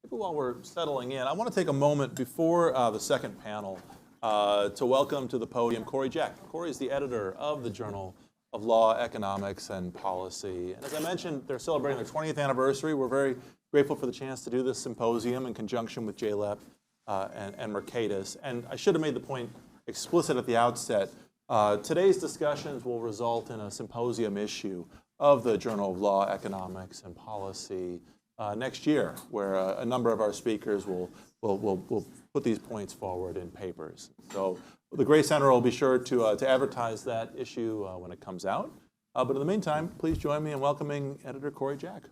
Maybe while we're settling in, I want to take a moment before the second panel to welcome to the podium Corey Jack. Corey is the editor of the Journal of Law, Economics, and Policy. And as I mentioned, they're celebrating their 20th anniversary. We're very grateful for the chance to do this symposium in conjunction with JLEP and Mercatus. And I should have made the point explicit at the outset. Today's discussions will result in a symposium issue of the Journal of Law, Economics, and Policy next year, where a number of our speakers will put these points forward in papers. So the Gray Center will be sure to advertise that issue when it comes out. But in the meantime, please join me in welcoming Editor Corey Jack.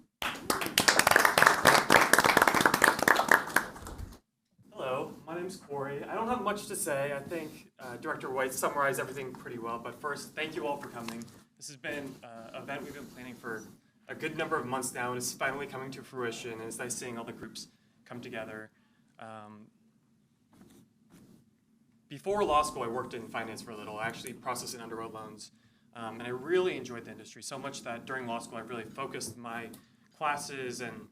Hello, my name's Corey. I don't have much to say. I think Director White summarized everything pretty well. But first, thank you all for coming. This has been an event we've been planning for a good number of months now, and it's finally coming to fruition, and it's nice seeing all the groups come together. Before law school, I worked in finance for a little. I actually processed and underwrote loans, and I really enjoyed the industry so much that during law school, I really focused my classes and,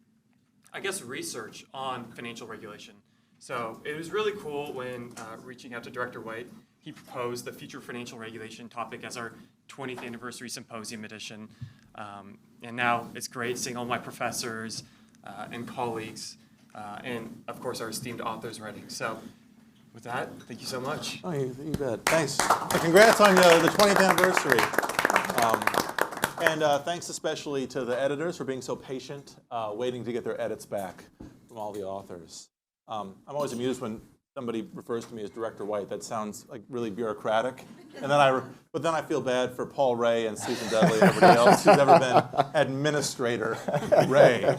I guess, research on financial regulation. So it was really cool when reaching out to Director White, he proposed the Future Financial Regulation topic as our 20th anniversary symposium edition. And now it's great seeing all my professors and colleagues and, of course, our esteemed authors writing. So with that, thank you so much. Oh, you bet. Thanks. Congrats on the 20th anniversary. And thanks especially to the editors for being so patient, waiting to get their edits back from all the authors. I'm always amused when somebody refers to me as Director White. That sounds like really bureaucratic. And but then I feel bad for Paul Ray and Susan Dudley and everybody else who's ever been Administrator Ray.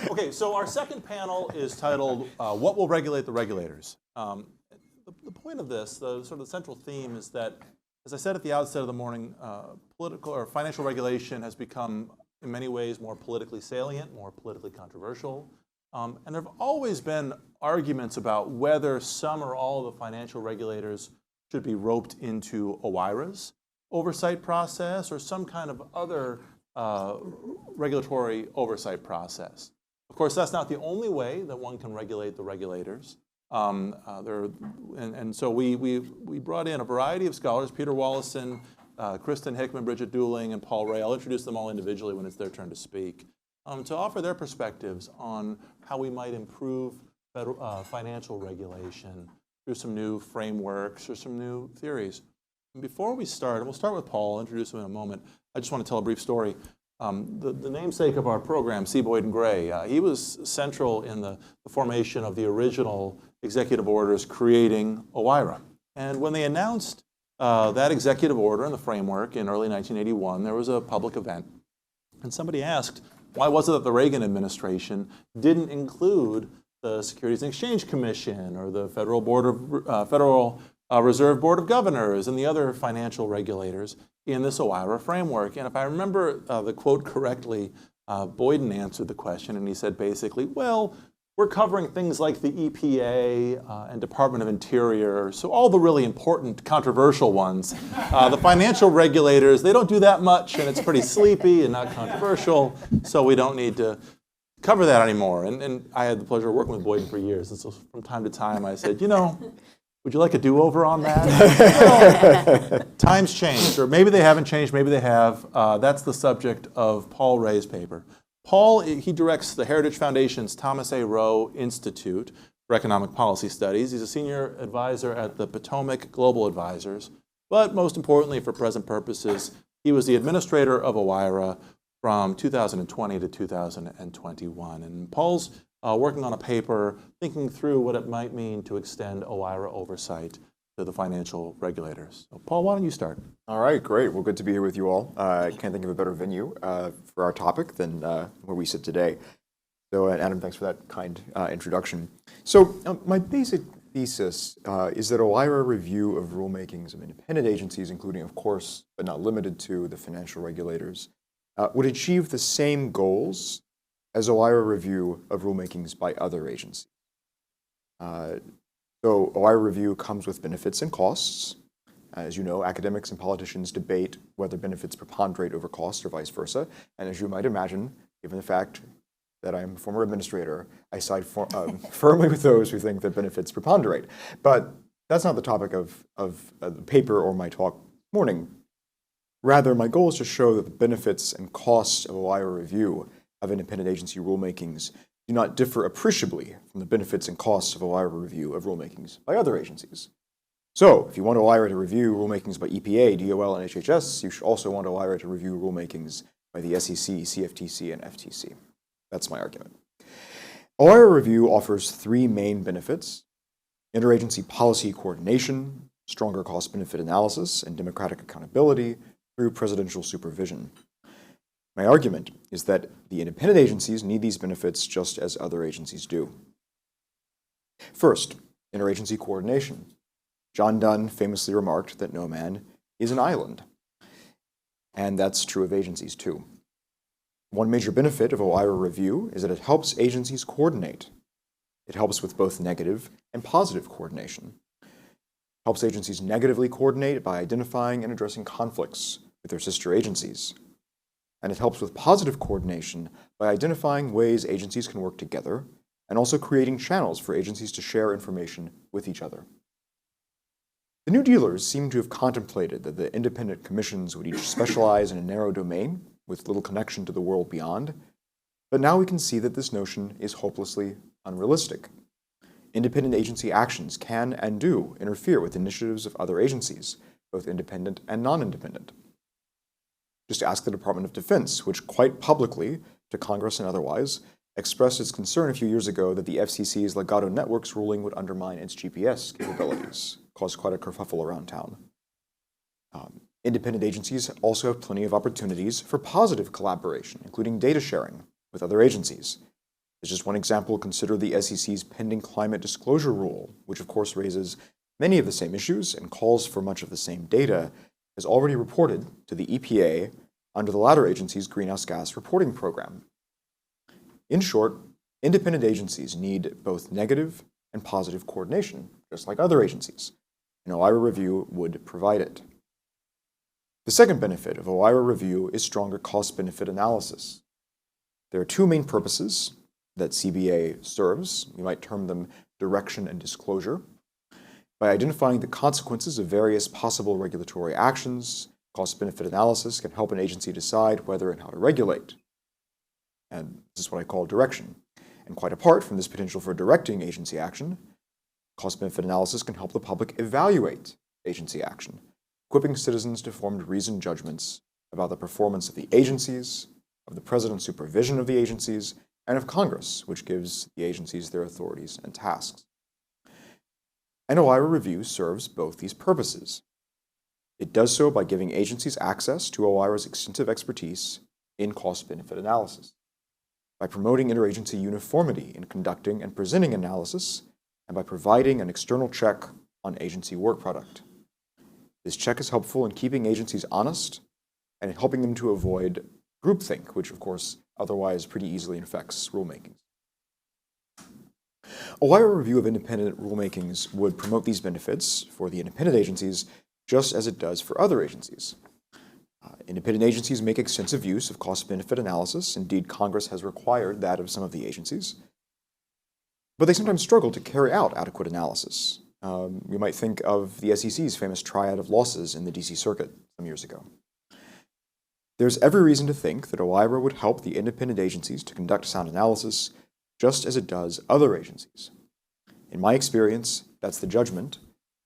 Okay, so our second panel is titled, What Will Regulate the Regulators? The point of this, the sort of central theme is that, as I said at the outset of the morning, political or financial regulation has become, in many ways, more politically salient, more politically controversial. And there have always been arguments about whether some or all of the financial regulators should be roped into OIRA's oversight process or some kind of other regulatory oversight process. Of course, that's not the only way that one can regulate the regulators. And so we brought in a variety of scholars, Peter Wallison, Kristin Hickman, Bridget Dooling, and Paul Ray. I'll introduce them all individually when it's their turn to speak, to offer their perspectives on how we might improve financial regulation through some new frameworks or some new theories. And before we start, and we'll start with Paul, I'll introduce him in a moment, I just want to tell a brief story. The namesake of our program, C. Boyden Gray, he was central in the formation of the original executive orders creating OIRA. And when they announced that executive order and the framework in early 1981, there was a public event. And somebody asked, why was it that the Reagan administration didn't include the Securities and Exchange Commission or the Federal Reserve Board of Governors and the other financial regulators in this OIRA framework? And if I remember the quote correctly, Boyden answered the question and he said basically, well, we're covering things like the EPA and Department of Interior, so all the really important controversial ones. The financial regulators, they don't do that much and it's pretty sleepy and not controversial, so we don't need to cover that anymore. And I had the pleasure of working with Boyden for years, and so from time to time I said, would you like a do-over on that? Well, times changed, or maybe they haven't changed, maybe they have. That's the subject of Paul Ray's paper. Paul, he directs the Heritage Foundation's Thomas A. Rowe Institute for Economic Policy Studies. He's a senior advisor at the Potomac Global Advisors. But most importantly, for present purposes, he was the administrator of OIRA from 2020 to 2021. And Paul's working on a paper thinking through what it might mean to extend OIRA oversight to the financial regulators. So Paul, why don't you start? All right, great. Well, good to be here with you all. I can't think of a better venue for our topic than where we sit today. So, Adam, thanks for that kind introduction. So, my basic thesis is that OIRA review of rulemakings of independent agencies, including, of course, but not limited to, the financial regulators, would achieve the same goals as OIRA review of rulemakings by other agencies. So OIRA review comes with benefits and costs. As you know, academics and politicians debate whether benefits preponderate over costs or vice versa. And as you might imagine, given the fact that I'm a former administrator, I side firmly with those who think that benefits preponderate. But that's not the topic of the paper or my talk this morning. Rather, my goal is to show that the benefits and costs of OIRA review of independent agency rulemakings do not differ appreciably from the benefits and costs of OIRA review of rulemakings by other agencies. So, if you want OIRA to review rulemakings by EPA, DOL, and HHS, you should also want OIRA to review rulemakings by the SEC, CFTC, and FTC. That's my argument. OIRA review offers three main benefits: interagency policy coordination, stronger cost-benefit analysis, and democratic accountability through presidential supervision. My argument is that the independent agencies need these benefits just as other agencies do. First, interagency coordination. John Donne famously remarked that no man is an island, and that's true of agencies too. One major benefit of OIRA review is that it helps agencies coordinate. It helps with both negative and positive coordination. It helps agencies negatively coordinate by identifying and addressing conflicts with their sister agencies. And it helps with positive coordination by identifying ways agencies can work together and also creating channels for agencies to share information with each other. The New Dealers seem to have contemplated that the independent commissions would each specialize in a narrow domain with little connection to the world beyond, but now we can see that this notion is hopelessly unrealistic. Independent agency actions can and do interfere with initiatives of other agencies, both independent and non-independent. Just ask the Department of Defense, which quite publicly, to Congress and otherwise, expressed its concern a few years ago that the FCC's Legato Networks ruling would undermine its GPS capabilities, caused quite a kerfuffle around town. Independent agencies also have plenty of opportunities for positive collaboration, including data sharing with other agencies. As just one example, consider the SEC's pending climate disclosure rule, which of course raises many of the same issues and calls for much of the same data, is already reported to the EPA under the latter agency's greenhouse gas reporting program. In short, independent agencies need both negative and positive coordination, just like other agencies, and OIRA review would provide it. The second benefit of OIRA review is stronger cost-benefit analysis. There are two main purposes that CBA serves. We might term them direction and disclosure. By identifying the consequences of various possible regulatory actions, cost-benefit analysis can help an agency decide whether and how to regulate. And this is what I call direction. And quite apart from this potential for directing agency action, cost-benefit analysis can help the public evaluate agency action, equipping citizens to form reasoned judgments about the performance of the agencies, of the president's supervision of the agencies, and of Congress, which gives the agencies their authorities and tasks. And OIRA review serves both these purposes. It does so by giving agencies access to OIRA's extensive expertise in cost-benefit analysis, by promoting interagency uniformity in conducting and presenting analysis, and by providing an external check on agency work product. This check is helpful in keeping agencies honest and in helping them to avoid groupthink, which of course otherwise pretty easily infects rulemakings. OIRA review of independent rulemakings would promote these benefits for the independent agencies just as it does for other agencies. Independent agencies make extensive use of cost-benefit analysis. Indeed, Congress has required that of some of the agencies. But they sometimes struggle to carry out adequate analysis. You might think of the SEC's famous triad of losses in the DC Circuit some years ago. There's every reason to think that OIRA would help the independent agencies to conduct sound analysis just as it does other agencies. In my experience, that's the judgment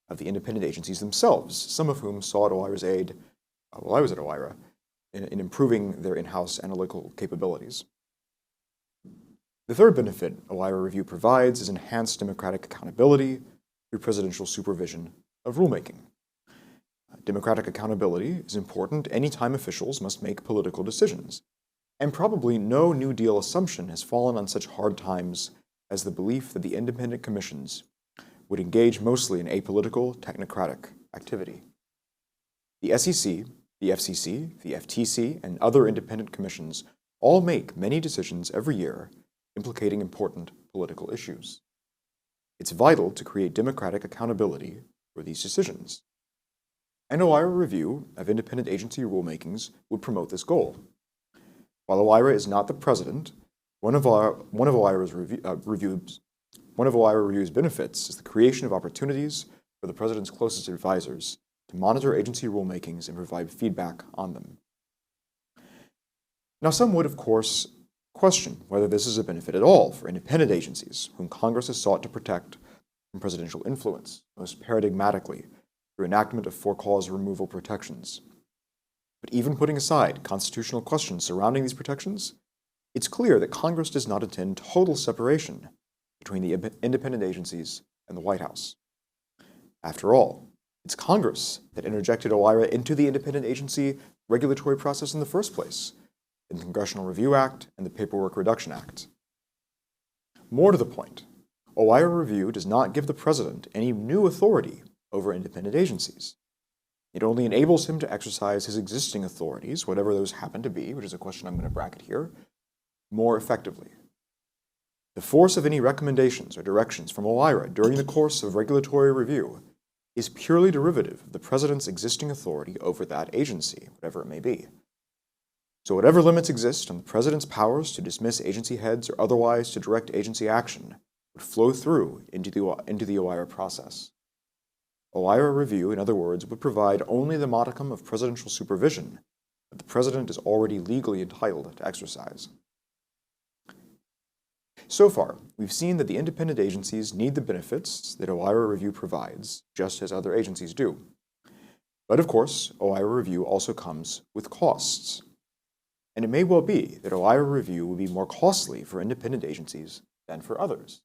of the independent agencies themselves, some of whom sought OIRA's aid while I was at OIRA in improving their in-house analytical capabilities. The third benefit OIRA review provides is enhanced democratic accountability through presidential supervision of rulemaking. Democratic accountability is important anytime officials must make political decisions, and probably no New Deal assumption has fallen on such hard times as the belief that the independent commissions would engage mostly in apolitical, technocratic activity. The SEC, the FCC, the FTC, and other independent commissions all make many decisions every year implicating important political issues. It's vital to create democratic accountability for these decisions. An OIRA review of independent agency rulemakings would promote this goal. While OIRA is not the president, One of OIRA's review's benefits is the creation of opportunities for the President's closest advisors to monitor agency rulemakings and provide feedback on them. Now, some would, of course, question whether this is a benefit at all for independent agencies whom Congress has sought to protect from presidential influence, most paradigmatically through enactment of for-cause removal protections. But even putting aside constitutional questions surrounding these protections, it's clear that Congress does not intend total separation between the independent agencies and the White House. After all, it's Congress that interjected OIRA into the independent agency regulatory process in the first place, in the Congressional Review Act and the Paperwork Reduction Act. More to the point, OIRA review does not give the President any new authority over independent agencies. It only enables him to exercise his existing authorities, whatever those happen to be, which is a question I'm going to bracket here, more effectively. The force of any recommendations or directions from OIRA during the course of regulatory review is purely derivative of the President's existing authority over that agency, whatever it may be. So whatever limits exist on the President's powers to dismiss agency heads or otherwise to direct agency action would flow through into the OIRA process. OIRA review, in other words, would provide only the modicum of presidential supervision that the President is already legally entitled to exercise. So far, we've seen that the independent agencies need the benefits that OIRA review provides, just as other agencies do. But of course, OIRA review also comes with costs. And it may well be that OIRA review will be more costly for independent agencies than for others.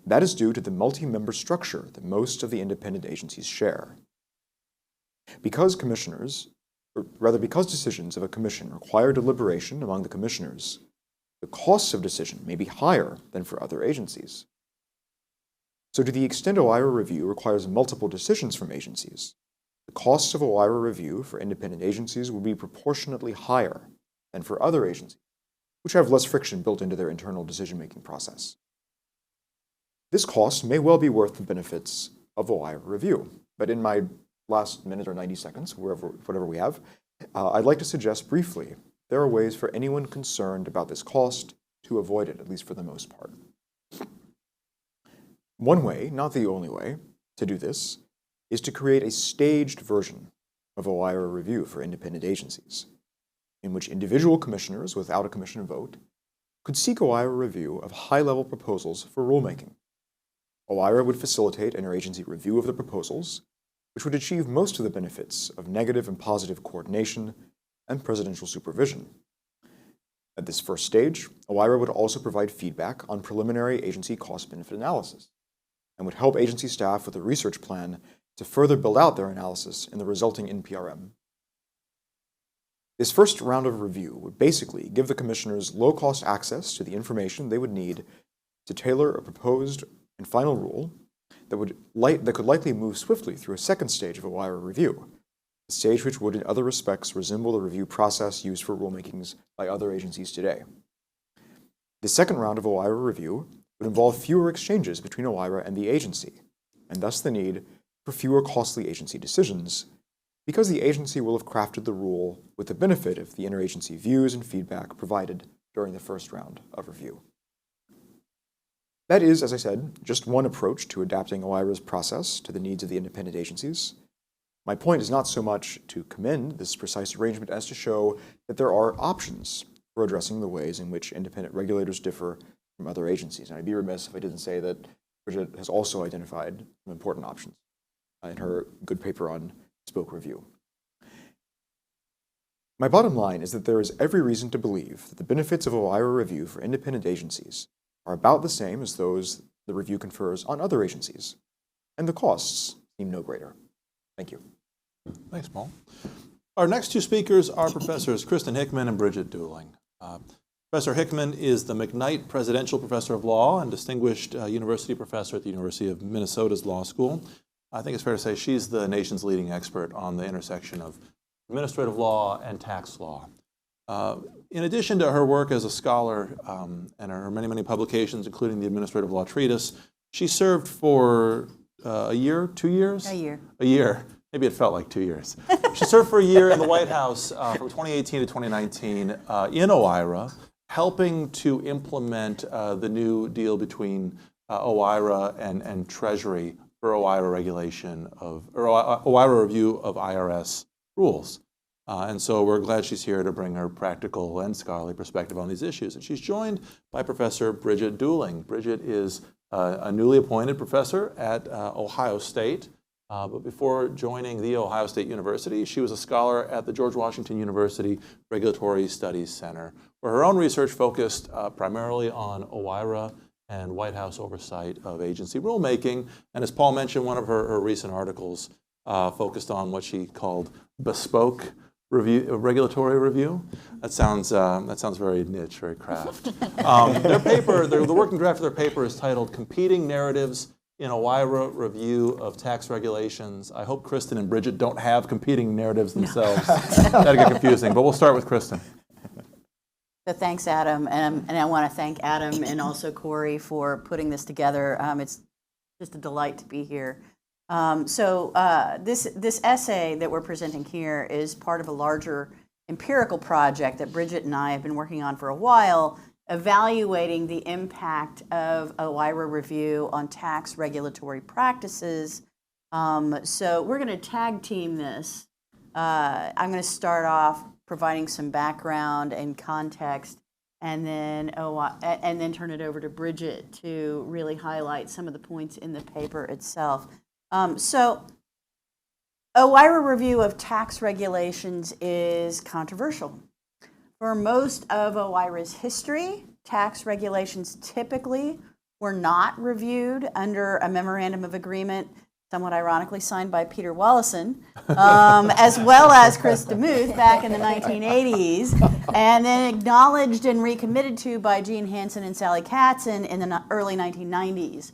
That is due to the multi-member structure that most of the independent agencies share. Because decisions of a commission require deliberation among the commissioners, the costs of decision may be higher than for other agencies. So to the extent OIRA review requires multiple decisions from agencies, the costs of OIRA review for independent agencies will be proportionately higher than for other agencies, which have less friction built into their internal decision-making process. This cost may well be worth the benefits of OIRA review, but in my last minute or 90 seconds, whatever we have, I'd like to suggest briefly there are ways for anyone concerned about this cost to avoid it, at least for the most part. One way, not the only way, to do this is to create a staged version of OIRA review for independent agencies, in which individual commissioners without a commission vote could seek OIRA review of high-level proposals for rulemaking. OIRA would facilitate interagency review of the proposals, which would achieve most of the benefits of negative and positive coordination and presidential supervision. At this first stage, OIRA would also provide feedback on preliminary agency cost-benefit analysis and would help agency staff with a research plan to further build out their analysis in the resulting NPRM. This first round of review would basically give the commissioners low-cost access to the information they would need to tailor a proposed and final rule that could likely move swiftly through a second stage of OIRA review, a stage which would in other respects resemble the review process used for rulemakings by other agencies today. The second round of OIRA review would involve fewer exchanges between OIRA and the agency, and thus the need for fewer costly agency decisions, because the agency will have crafted the rule with the benefit of the interagency views and feedback provided during the first round of review. That is, as I said, just one approach to adapting OIRA's process to the needs of the independent agencies. My point is not so much to commend this precise arrangement as to show that there are options for addressing the ways in which independent regulators differ from other agencies. And I'd be remiss if I didn't say that Bridget has also identified some important options in her good paper on bespoke review. My bottom line is that there is every reason to believe that the benefits of OIRA review for independent agencies are about the same as those the review confers on other agencies, and the costs seem no greater. Thank you. Thanks, Paul. Our next two speakers are Professors Kristin Hickman and Bridget Dooling. Professor Hickman is the McKnight Presidential Professor of Law and Distinguished University Professor at the University of Minnesota's Law School. I think it's fair to say she's the nation's leading expert on the intersection of administrative law and tax law. In addition to her work as a scholar and her many, many publications, including the Administrative Law Treatise, she served for a year, 2 years? A year. A year. Maybe it felt like 2 years. She served for a year in the White House from 2018 to 2019 in OIRA helping to implement the new deal between OIRA and Treasury for OIRA regulation or OIRA review of IRS rules. And so we're glad she's here to bring her practical and scholarly perspective on these issues. And she's joined by Professor Bridget Dooling. Bridget is a newly appointed professor at Ohio State. But before joining The Ohio State University, she was a scholar at the George Washington University Regulatory Studies Center, where her own research focused primarily on OIRA and White House oversight of agency rulemaking. And as Paul mentioned, one of her recent articles focused on what she called bespoke regulatory review. That sounds very niche, very craft. Their paper, the working draft of their paper is titled "Competing Narratives in OIRA Review of Tax Regulations." I hope Kristin and Bridget don't have competing narratives themselves. That'd get confusing, but we'll start with Kristin. So thanks, Adam, and I want to thank Adam and also Corey for putting this together. It's just a delight to be here. This essay that we're presenting here is part of a larger empirical project that Bridget and I have been working on for a while, evaluating the impact of OIRA review on tax regulatory practices. So we're going to tag team this. I'm going to start off providing some background and context, and then turn it over to Bridget to really highlight some of the points in the paper itself. So OIRA review of tax regulations is controversial. For most of OIRA's history, tax regulations typically were not reviewed under a memorandum of agreement, somewhat ironically signed by Peter Wallison, as well as Chris DeMuth back in the 1980s, and then acknowledged and recommitted to by Gene Hansen and Sally Katzen in the early 1990s.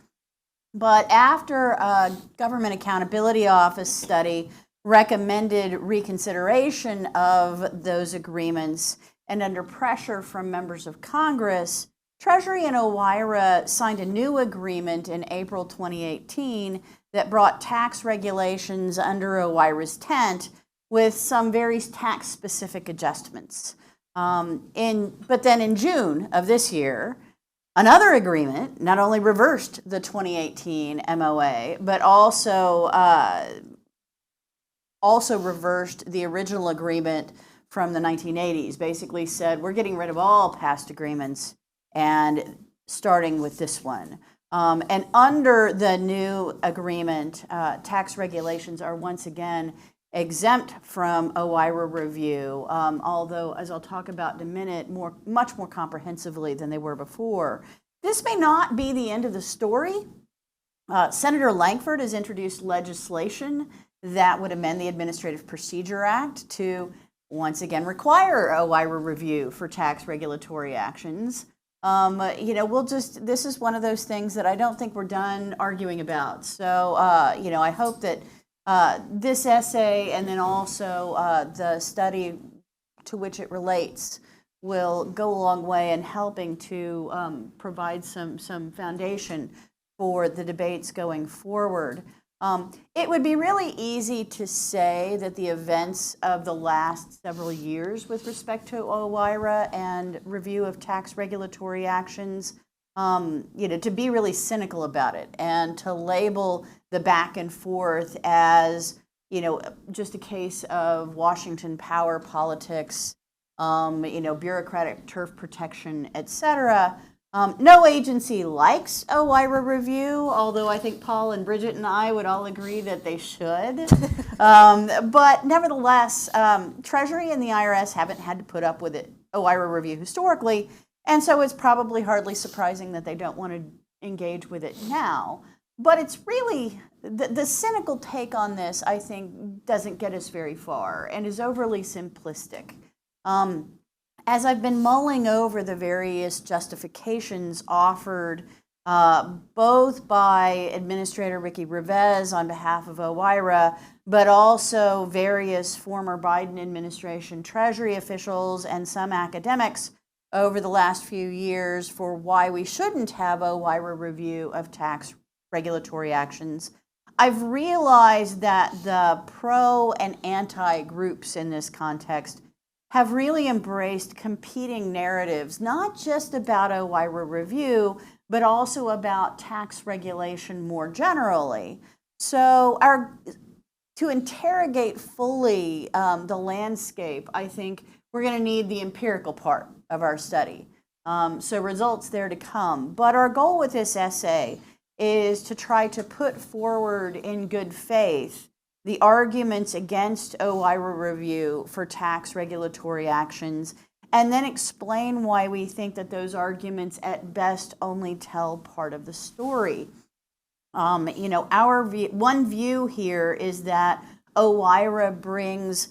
But after a Government Accountability Office study recommended reconsideration of those agreements, and under pressure from members of Congress, Treasury and OIRA signed a new agreement in April 2018 that brought tax regulations under OIRA's tent with some very tax-specific adjustments. But then in June of this year, another agreement not only reversed the 2018 MOA, but also reversed the original agreement from the 1980s, basically said we're getting rid of all past agreements and starting with this one. And under the new agreement, tax regulations are once again exempt from OIRA review, although, as I'll talk about in a minute, much more comprehensively than they were before. This may not be the end of the story. Senator Lankford has introduced legislation that would amend the Administrative Procedure Act to once again require OIRA review for tax regulatory actions. This is one of those things that I don't think we're done arguing about. So, I hope that this essay and then also the study to which it relates will go a long way in helping to provide some foundation for the debates going forward. It would be really easy to say that the events of the last several years with respect to OIRA and review of tax regulatory actions, to be really cynical about it and to label the back and forth as, just a case of Washington power politics, bureaucratic turf protection, et cetera. No agency likes OIRA review, although I think Paul and Bridget and I would all agree that they should. But nevertheless, Treasury and the IRS haven't had to put up with it, OIRA review historically, and so it's probably hardly surprising that they don't want to engage with it now. But it's really, the cynical take on this, I think, doesn't get us very far and is overly simplistic. As I've been mulling over the various justifications offered both by Administrator Ricky Rivez on behalf of OIRA, but also various former Biden administration Treasury officials and some academics over the last few years for why we shouldn't have OIRA review of tax regulatory actions, I've realized that the pro and anti groups in this context have really embraced competing narratives, not just about OIRA review, but also about tax regulation more generally. So to interrogate fully the landscape, I think we're going to need the empirical part of our study. So results there to come. But our goal with this essay is to try to put forward in good faith the arguments against OIRA review for tax regulatory actions, and then explain why we think that those arguments at best only tell part of the story. Our one view here is that OIRA brings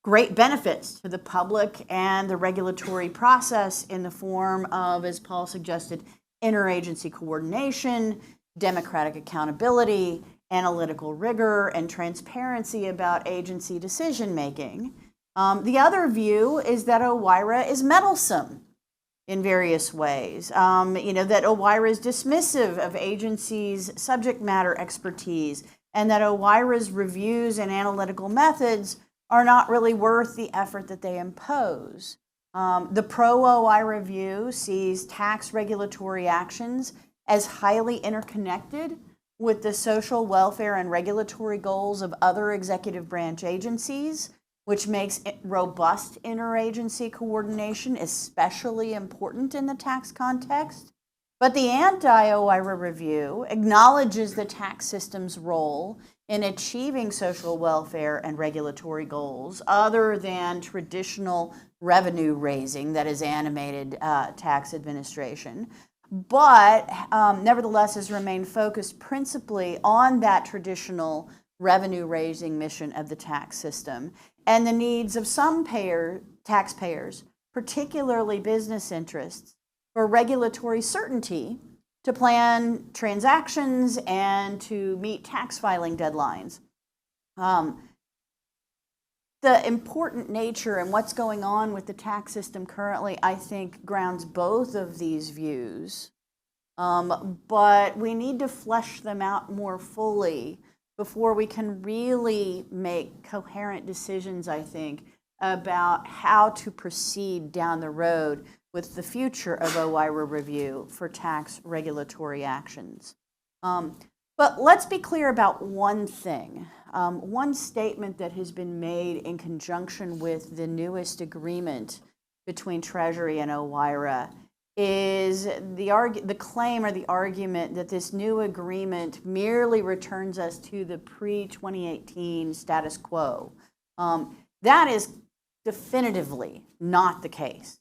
great benefits to the public and the regulatory process in the form of, as Paul suggested, interagency coordination, democratic accountability, analytical rigor, and transparency about agency decision making. The other view is that OIRA is meddlesome in various ways. That OIRA is dismissive of agencies' subject matter expertise, and that OIRA's reviews and analytical methods are not really worth the effort that they impose. The pro-OIRA view sees tax regulatory actions as highly interconnected with the social, welfare, and regulatory goals of other executive branch agencies, which makes robust interagency coordination especially important in the tax context. But the anti-OIRA review acknowledges the tax system's role in achieving social welfare and regulatory goals other than traditional revenue raising that has animated tax administration, but nevertheless has remained focused principally on that traditional revenue raising mission of the tax system and the needs of some taxpayers, particularly business interests, for regulatory certainty to plan transactions and to meet tax filing deadlines. The important nature and what's going on with the tax system currently, I think, grounds both of these views. But we need to flesh them out more fully before we can really make coherent decisions, I think, about how to proceed down the road with the future of OIRA review for tax regulatory actions. But let's be clear about one thing. One statement that has been made in conjunction with the newest agreement between Treasury and OIRA is the claim or the argument that this new agreement merely returns us to the pre-2018 status quo. That is definitively not the case.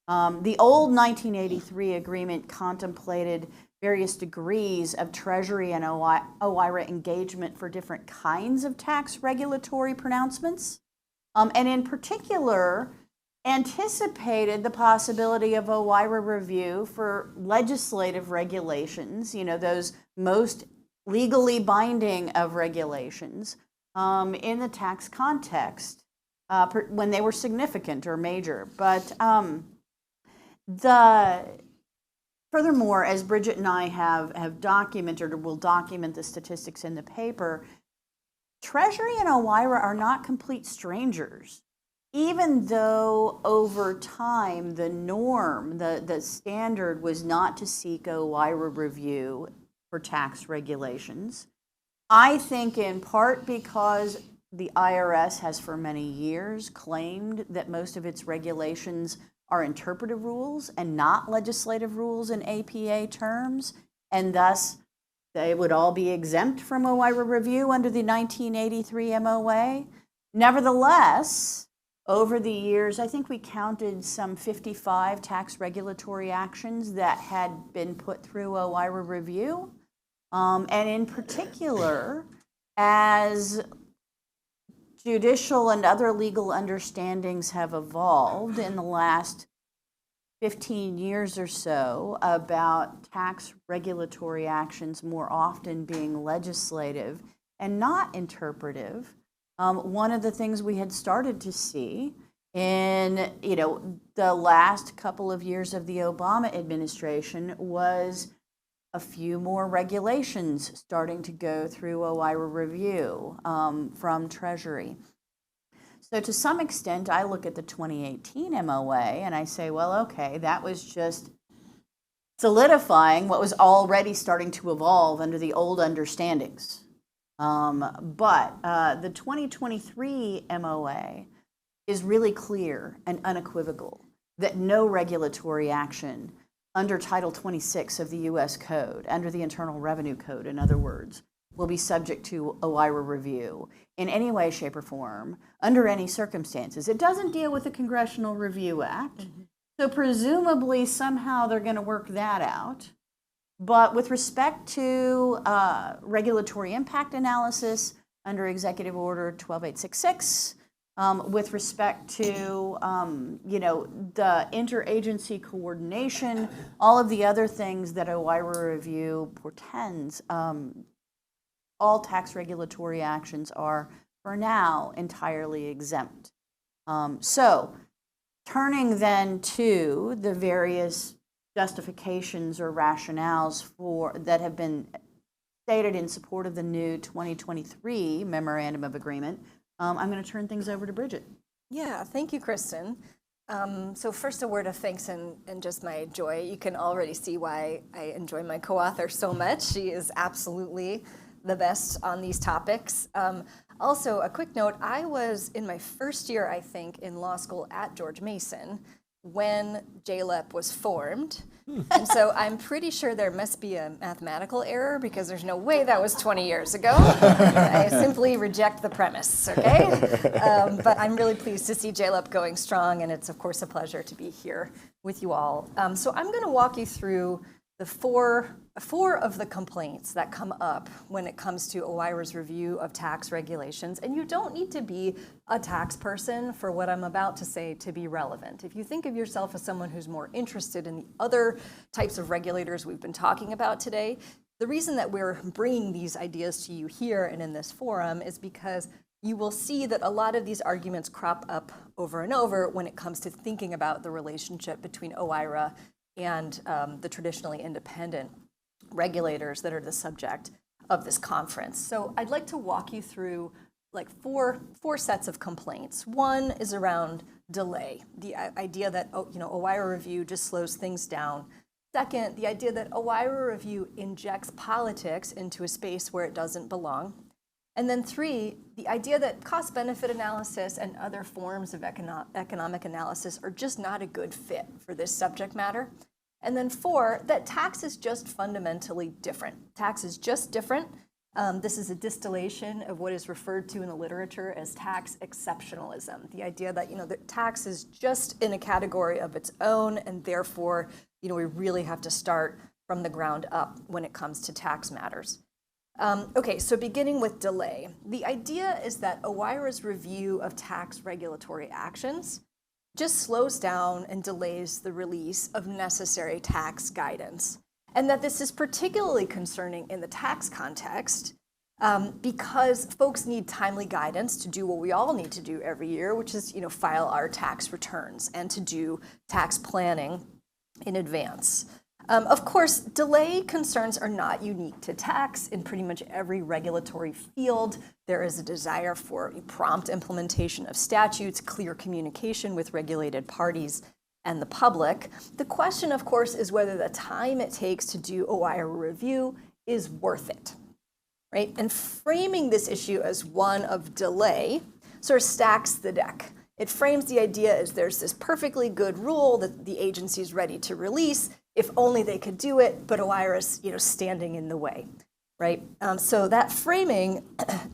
The old 1983 agreement contemplated various degrees of Treasury and OIRA engagement for different kinds of tax regulatory pronouncements, and in particular anticipated the possibility of OIRA review for legislative regulations, those most legally binding of regulations in the tax context when they were significant or major. But furthermore, as Bridget and I have documented, or will document the statistics in the paper, Treasury and OIRA are not complete strangers. Even though over time the norm, the standard was not to seek OIRA review for tax regulations, I think in part because the IRS has for many years claimed that most of its regulations are interpretive rules and not legislative rules in APA terms, and thus they would all be exempt from OIRA review under the 1983 MOA. Nevertheless, over the years, I think we counted some 55 tax regulatory actions that had been put through OIRA review. And in particular, as judicial and other legal understandings have evolved in the last 15 years or so about tax regulatory actions more often being legislative and not interpretive, one of the things we had started to see in the last couple of years of the Obama administration was a few more regulations starting to go through OIRA review from Treasury. So to some extent, I look at the 2018 MOA and I say, well, okay, that was just solidifying what was already starting to evolve under the old understandings. But the 2023 MOA is really clear and unequivocal that no regulatory action under Title 26 of the U.S. Code, under the Internal Revenue Code, in other words, will be subject to OIRA review in any way, shape, or form, under any circumstances. It doesn't deal with the Congressional Review Act, so presumably somehow they're going to work that out. But with respect to regulatory impact analysis under Executive Order 12866, with respect to the interagency coordination, all of the other things that OIRA review portends, all tax regulatory actions are, for now, entirely exempt. So, turning then to the various justifications or rationales that have been stated in support of the new 2023 Memorandum of Agreement, I'm going to turn things over to Bridget. Yeah, thank you, Kristin. So first, a word of thanks and just my joy. You can already see why I enjoy my co-author so much. She is absolutely the best on these topics. Also, a quick note, I was in my first year, I think, in law school at George Mason when JLEP was formed. And so I'm pretty sure there must be a mathematical error because there's no way that was 20 years ago. I simply reject the premise, okay? But I'm really pleased to see JLEP going strong, and it's, of course, a pleasure to be here with you all. So I'm going to walk you through the four of the complaints that come up when it comes to OIRA's review of tax regulations. And you don't need to be a tax person for what I'm about to say to be relevant. If you think of yourself as someone who's more interested in the other types of regulators we've been talking about today, the reason that we're bringing these ideas to you here and in this forum is because you will see that a lot of these arguments crop up over and over when it comes to thinking about the relationship between OIRA and the traditionally independent regulators that are the subject of this conference. So I'd like to walk you through like four sets of complaints. One is around delay, the idea that OIRA review just slows things down. Second, the idea that OIRA review injects politics into a space where it doesn't belong. And then three, the idea that cost-benefit analysis and other forms of economic analysis are just not a good fit for this subject matter. And then four, that tax is just fundamentally different. Tax is just different. This is a distillation of what is referred to in the literature as tax exceptionalism. The idea that that tax is just in a category of its own, and therefore we really have to start from the ground up when it comes to tax matters. Okay, so beginning with delay. The idea is that OIRA's review of tax regulatory actions just slows down and delays the release of necessary tax guidance. And that this is particularly concerning in the tax context because folks need timely guidance to do what we all need to do every year, which is file our tax returns and to do tax planning in advance. Of course, delay concerns are not unique to tax. In pretty much every regulatory field, there is a desire for prompt implementation of statutes, clear communication with regulated parties and the public. The question, of course, is whether the time it takes to do OIRA review is worth it, right? And framing this issue as one of delay sort of stacks the deck. It frames the idea as there's this perfectly good rule that the agency is ready to release, if only they could do it, but OIRA's standing in the way, right? So that framing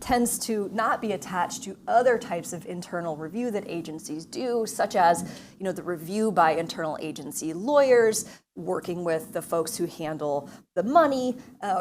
tends to not be attached to other types of internal review that agencies do, such as the review by internal agency lawyers, working with the folks who handle the money,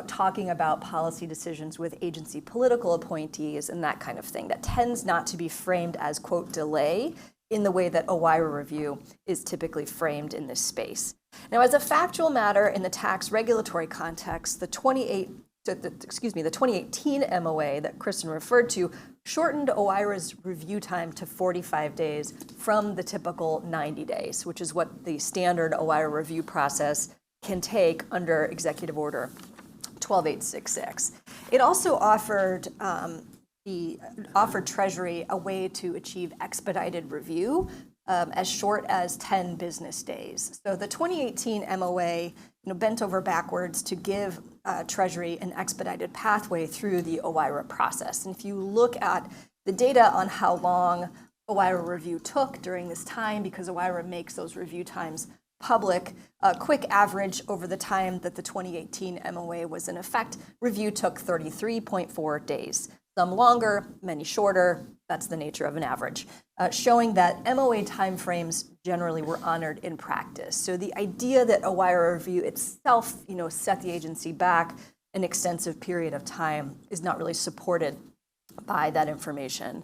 talking about policy decisions with agency political appointees, and that kind of thing. That tends not to be framed as, quote, delay in the way that OIRA review is typically framed in this space. Now, as a factual matter in the tax regulatory context, the 2018 MOA that Kristin referred to shortened OIRA's review time to 45 days from the typical 90 days, which is what the standard OIRA review process can take under Executive Order 12866. It also offered offered Treasury a way to achieve expedited review as short as 10 business days. So the 2018 MOA bent over backwards to give Treasury an expedited pathway through the OIRA process. And if you look at the data on how long OIRA review took during this time, because OIRA makes those review times public, a quick average over the time that the 2018 MOA was in effect, review took 33.4 days. Some longer, many shorter. That's the nature of an average, showing that MOA timeframes generally were honored in practice. So the idea that OIRA review itself, set the agency back an extensive period of time is not really supported by that information.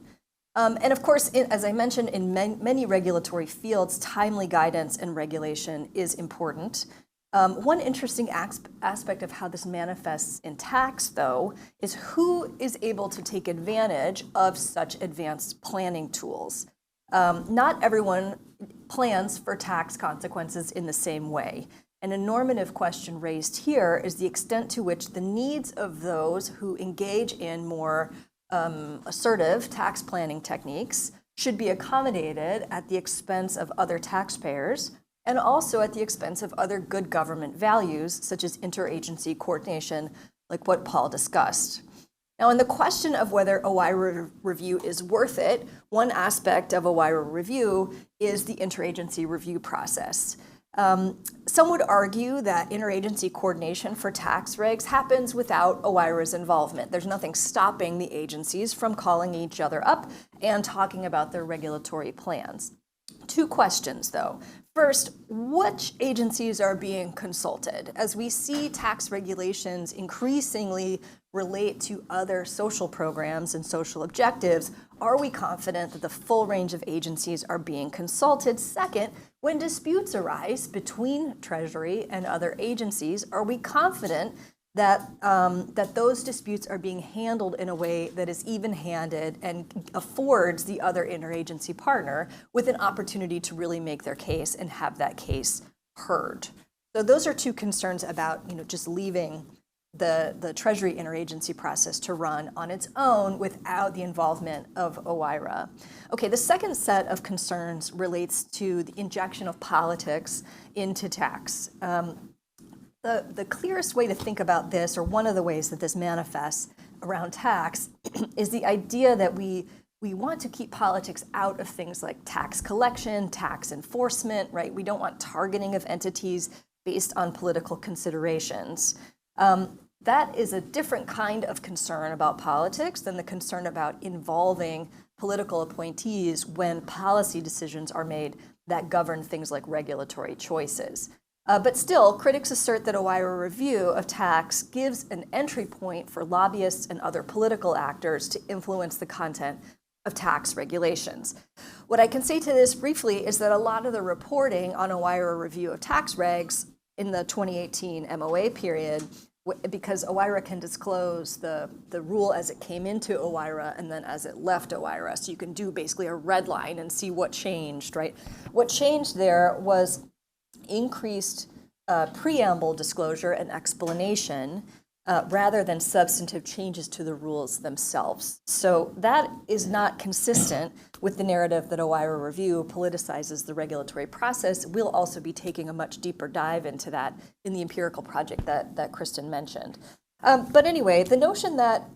And of course, as I mentioned, in many regulatory fields, timely guidance and regulation is important. One interesting aspect of how this manifests in tax, though, is who is able to take advantage of such advanced planning tools. Not everyone plans for tax consequences in the same way. And a normative question raised here is the extent to which the needs of those who engage in more assertive tax planning techniques should be accommodated at the expense of other taxpayers, and also at the expense of other good government values, such as interagency coordination, like what Paul discussed. Now, in the question of whether OIRA review is worth it, one aspect of OIRA review is the interagency review process. Some would argue that interagency coordination for tax regs happens without OIRA's involvement. There's nothing stopping the agencies from calling each other up and talking about their regulatory plans. Two questions, though. First, which agencies are being consulted? As we see tax regulations increasingly relate to other social programs and social objectives, are we confident that the full range of agencies are being consulted? Second, when disputes arise between Treasury and other agencies, are we confident that those disputes are being handled in a way that is even-handed and affords the other interagency partner with an opportunity to really make their case and have that case heard? So those are two concerns about just leaving the Treasury interagency process to run on its own without the involvement of OIRA. Okay, the second set of concerns relates to the injection of politics into tax. The clearest way to think about this, or one of the ways that this manifests around tax, is the idea that we want to keep politics out of things like tax collection, tax enforcement, right? We don't want targeting of entities based on political considerations. That is a different kind of concern about politics than the concern about involving political appointees when policy decisions are made that govern things like regulatory choices. But still, critics assert that OIRA review of tax gives an entry point for lobbyists and other political actors to influence the content of tax regulations. What I can say to this briefly is that a lot of the reporting on OIRA review of tax regs in the 2018 MOA period, because OIRA can disclose the rule as it came into OIRA and then as it left OIRA. So you can do basically a red line and see what changed, right? What changed there was increased preamble disclosure and explanation rather than substantive changes to the rules themselves. So that is not consistent with the narrative that OIRA review politicizes the regulatory process. We'll also be taking a much deeper dive into that in the empirical project that Kristin mentioned. But anyway, the notion that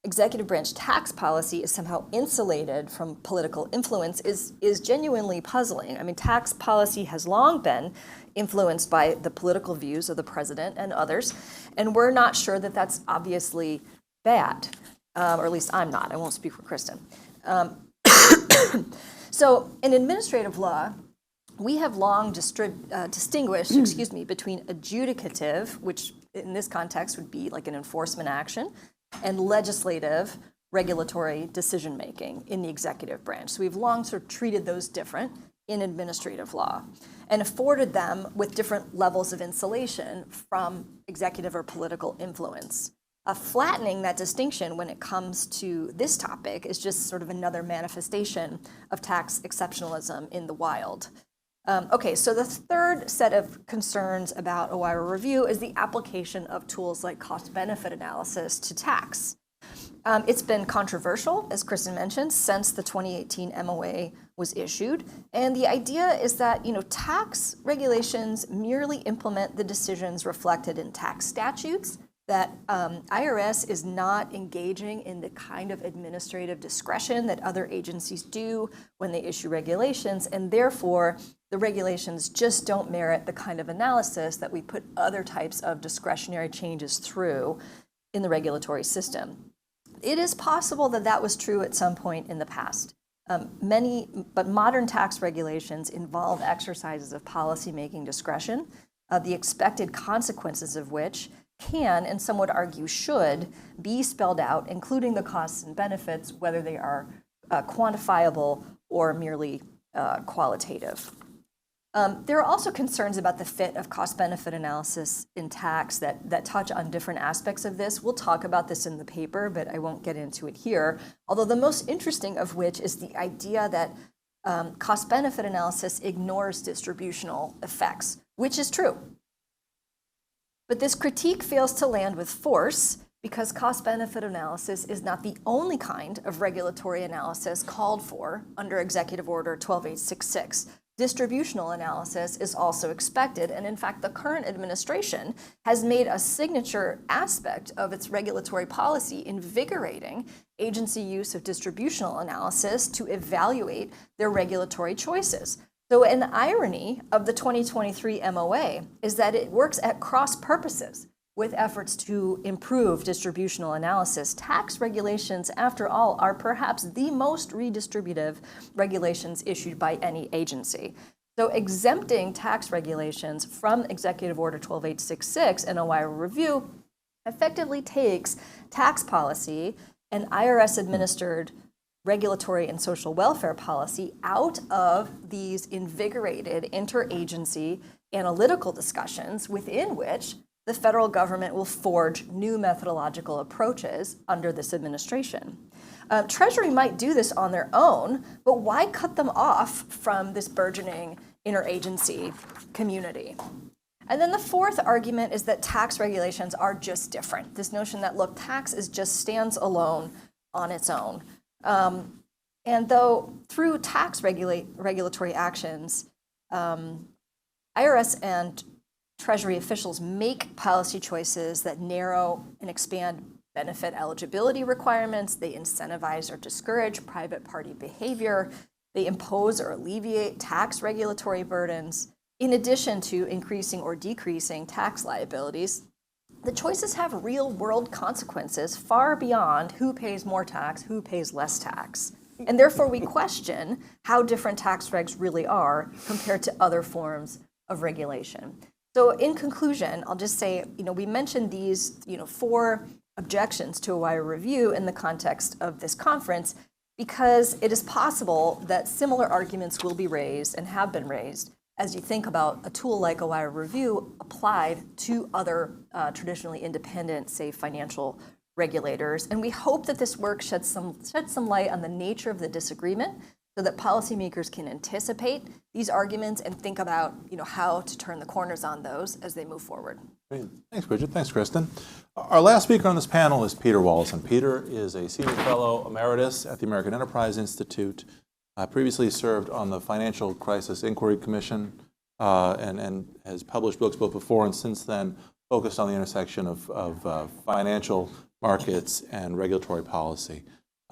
executive branch tax policy is somehow insulated from political influence is genuinely puzzling. I mean, tax policy has long been influenced by the political views of the president and others, and we're not sure that that's obviously bad, or at least I'm not. I won't speak for Kristin. So in administrative law, we have long distinguished, between adjudicative, which in this context would be like an enforcement action, and legislative regulatory decision-making in the executive branch. So we've long sort of treated those different in administrative law and afforded them with different levels of insulation from executive or political influence. Flattening that distinction when it comes to this topic is just sort of another manifestation of tax exceptionalism in the wild. Okay, so the third set of concerns about OIRA review is the application of tools like cost-benefit analysis to tax. It's been controversial, as Kristin mentioned, since the 2018 MOA was issued. And the idea is that, tax regulations merely implement the decisions reflected in tax statutes, that IRS is not engaging in the kind of administrative discretion that other agencies do when they issue regulations, and therefore the regulations just don't merit the kind of analysis that we put other types of discretionary changes through in the regulatory system. It is possible that that was true at some point in the past. But modern tax regulations involve exercises of policymaking discretion, the expected consequences of which can, and some would argue should, be spelled out, including the costs and benefits, whether they are quantifiable or merely qualitative. There are also concerns about the fit of cost-benefit analysis in tax that touch on different aspects of this. We'll talk about this in the paper, but I won't get into it here, although the most interesting of which is the idea that cost-benefit analysis ignores distributional effects, which is true. But this critique fails to land with force because cost-benefit analysis is not the only kind of regulatory analysis called for under Executive Order 12866. Distributional analysis is also expected, and in fact, the current administration has made a signature aspect of its regulatory policy invigorating agency use of distributional analysis to evaluate their regulatory choices. So an irony of the 2023 MOA is that it works at cross purposes with efforts to improve distributional analysis. Tax regulations, after all, are perhaps the most redistributive regulations issued by any agency. So exempting tax regulations from Executive Order 12866 and OIRA review effectively takes tax policy and IRS-administered regulatory and social welfare policy out of these invigorated interagency analytical discussions within which the federal government will forge new methodological approaches under this administration. Treasury might do this on their own, but why cut them off from this burgeoning interagency community? And then the fourth argument is that tax regulations are just different. This notion that, look, tax just stands alone on its own. And though through tax regulatory actions, IRS and Treasury officials make policy choices that narrow and expand benefit eligibility requirements, they incentivize or discourage private party behavior, they impose or alleviate tax regulatory burdens, in addition to increasing or decreasing tax liabilities. The choices have real-world consequences far beyond who pays more tax, who pays less tax. And therefore, we question how different tax regs really are compared to other forms of regulation. So in conclusion, I'll just say, we mentioned these, 4 objections to OIRA review in the context of this conference because it is possible that similar arguments will be raised and have been raised as you think about a tool like OIRA review applied to other traditionally independent, say, financial regulators. And we hope that this work sheds some light on the nature of the disagreement so that policymakers can anticipate these arguments and think about how to turn the corners on those as they move forward. Great. Thanks, Bridget. Thanks, Kristin. Our last speaker on this panel is Peter Wallison. Peter is a senior fellow emeritus at the American Enterprise Institute. Previously served on the Financial Crisis Inquiry Commission and has published books both before and since then focused on the intersection of financial markets and regulatory policy.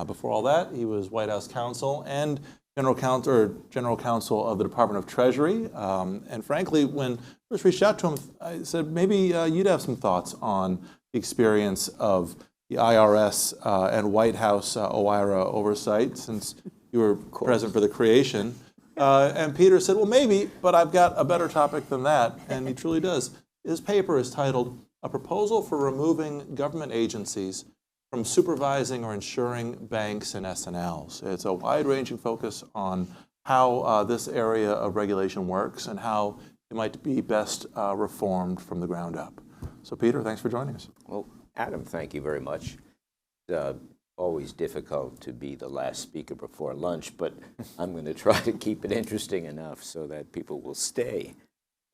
Before all that, he was White House counsel and general counsel of the Department of Treasury. And frankly, when I first reached out to him, I said, maybe you'd have some thoughts on the experience of the IRS and White House OIRA oversight, since you were present for the creation. And Peter said, well, maybe, but I've got a better topic than that, and he truly does. His paper is titled, A Proposal for Removing Government Agencies from Supervising or Insuring Banks and S&Ls. It's a wide-ranging focus on how this area of regulation works and how it might be best reformed from the ground up. So Peter, thanks for joining us. Well, Adam, thank you very much. Always difficult to be the last speaker before lunch, but I'm going to try to keep it interesting enough so that people will stay.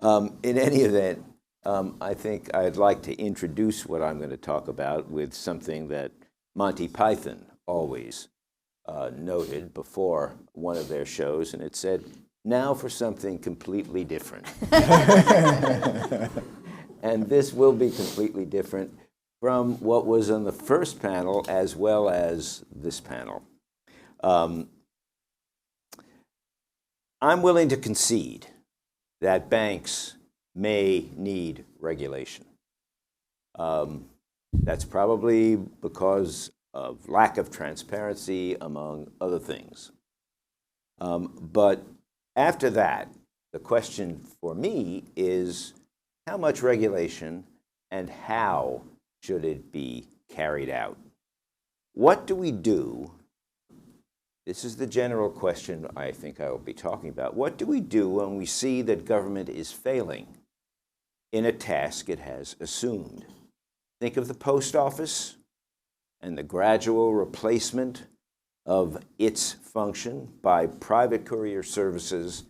In any event, I think I'd like to introduce what I'm going to talk about with something that Monty Python always noted before one of their shows, and it said, "Now for something completely different." And this will be completely different from what was on the first panel as well as this panel. I'm willing to concede that banks may need regulation. That's probably because of lack of transparency, among other things. But after that, the question for me is how much regulation and how should it be carried out? What do we do? This is the general question I think I will be talking about. What do we do when we see that government is failing in a task it has assumed? Think of the post office and the gradual replacement of its function by private courier services,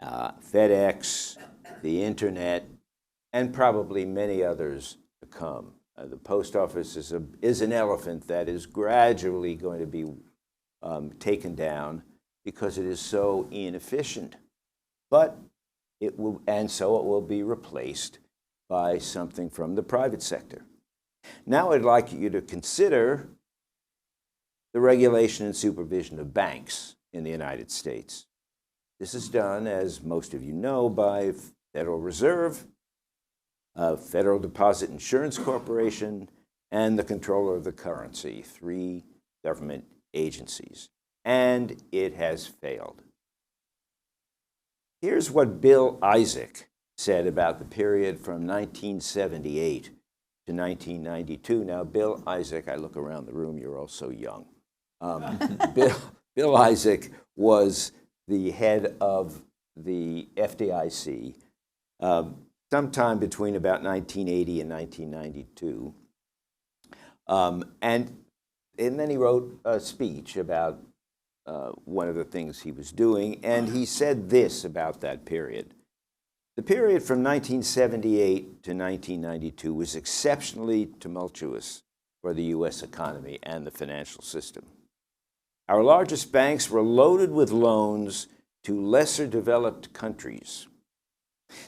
FedEx, the internet, and probably many others to come. The post office is an elephant that is gradually going to be taken down because it is so inefficient. But it will, and so it will be replaced by something from the private sector. Now I'd like you to consider the regulation and supervision of banks in the United States. This is done, as most of you know, by Federal Reserve, Federal Deposit Insurance Corporation, and the Comptroller of the Currency, 3 government agencies. And it has failed. Here's what Bill Isaac said about the period from 1978 to 1992. Now, Bill Isaac, I look around the room, you're all so young. Bill Isaac was the head of the FDIC sometime between about 1980 and 1992. And then he wrote a speech about one of the things he was doing, and he said this about that period. The period from 1978 to 1992 was exceptionally tumultuous for the U.S. economy and the financial system. Our largest banks were loaded with loans to lesser developed countries.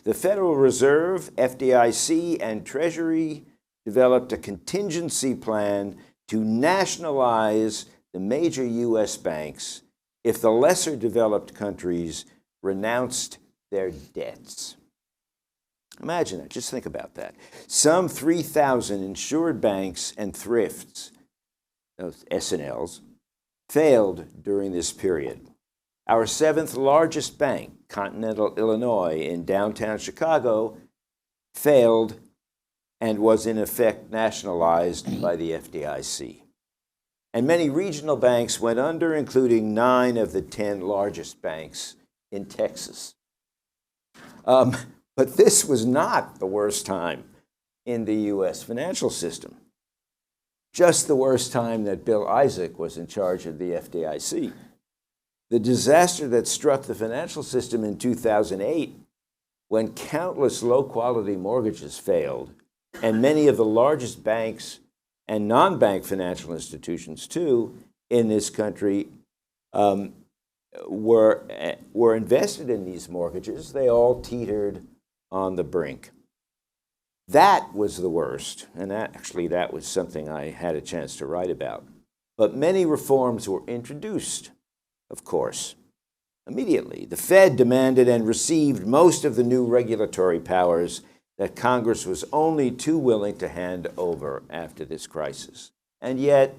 The Federal Reserve, FDIC, and Treasury developed a contingency plan to nationalize the major U.S. banks if the lesser developed countries renounced their debts. Imagine that. Just think about that. Some 3,000 insured banks and thrifts, those S&Ls, failed during this period. Our 7th largest bank, Continental Illinois in downtown Chicago, failed and was in effect nationalized by the FDIC. And many regional banks went under, including 9 of the 10 largest banks in Texas. But this was not the worst time in the U.S. financial system. Just the worst time that Bill Isaac was in charge of the FDIC. The disaster that struck the financial system in 2008, when countless low-quality mortgages failed, and many of the largest banks and non-bank financial institutions, too, in this country were invested in these mortgages. They all teetered on the brink. That was the worst, and that was something I had a chance to write about. But many reforms were introduced, of course, immediately. The Fed demanded and received most of the new regulatory powers that Congress was only too willing to hand over after this crisis. And yet,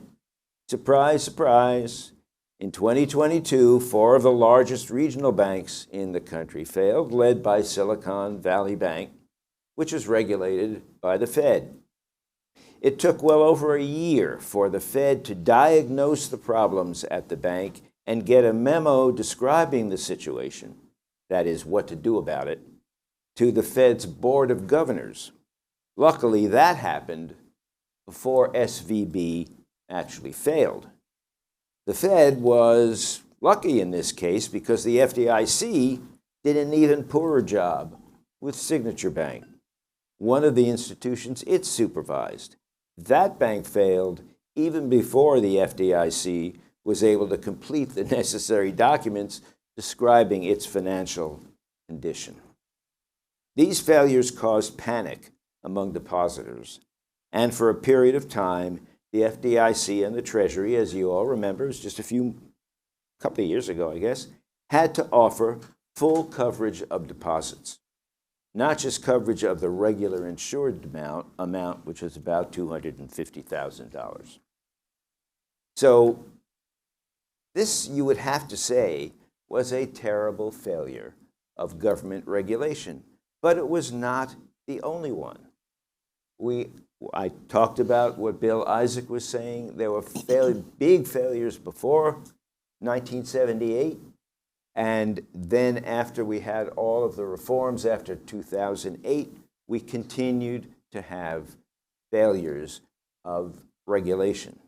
surprise, surprise, in 2022, 4 of the largest regional banks in the country failed, led by Silicon Valley Bank, which is regulated by the Fed. It took well over a year for the Fed to diagnose the problems at the bank and get a memo describing the situation, that is, what to do about it, to the Fed's Board of Governors. Luckily, that happened before SVB actually failed. The Fed was lucky in this case because the FDIC did an even poorer job with Signature Bank, one of the institutions it supervised. That bank failed even before the FDIC was able to complete the necessary documents describing its financial condition. These failures caused panic among depositors, and for a period of time, the FDIC and the Treasury, as you all remember, it was just couple of years ago, I guess, had to offer full coverage of deposits, not just coverage of the regular insured amount, which was about $250,000. So this, you would have to say, was a terrible failure of government regulation, but it was not the only one. I talked about what Bill Isaac was saying. There were big failures before 1978, and then after we had all of the reforms after 2008, we continued to have failures of regulation.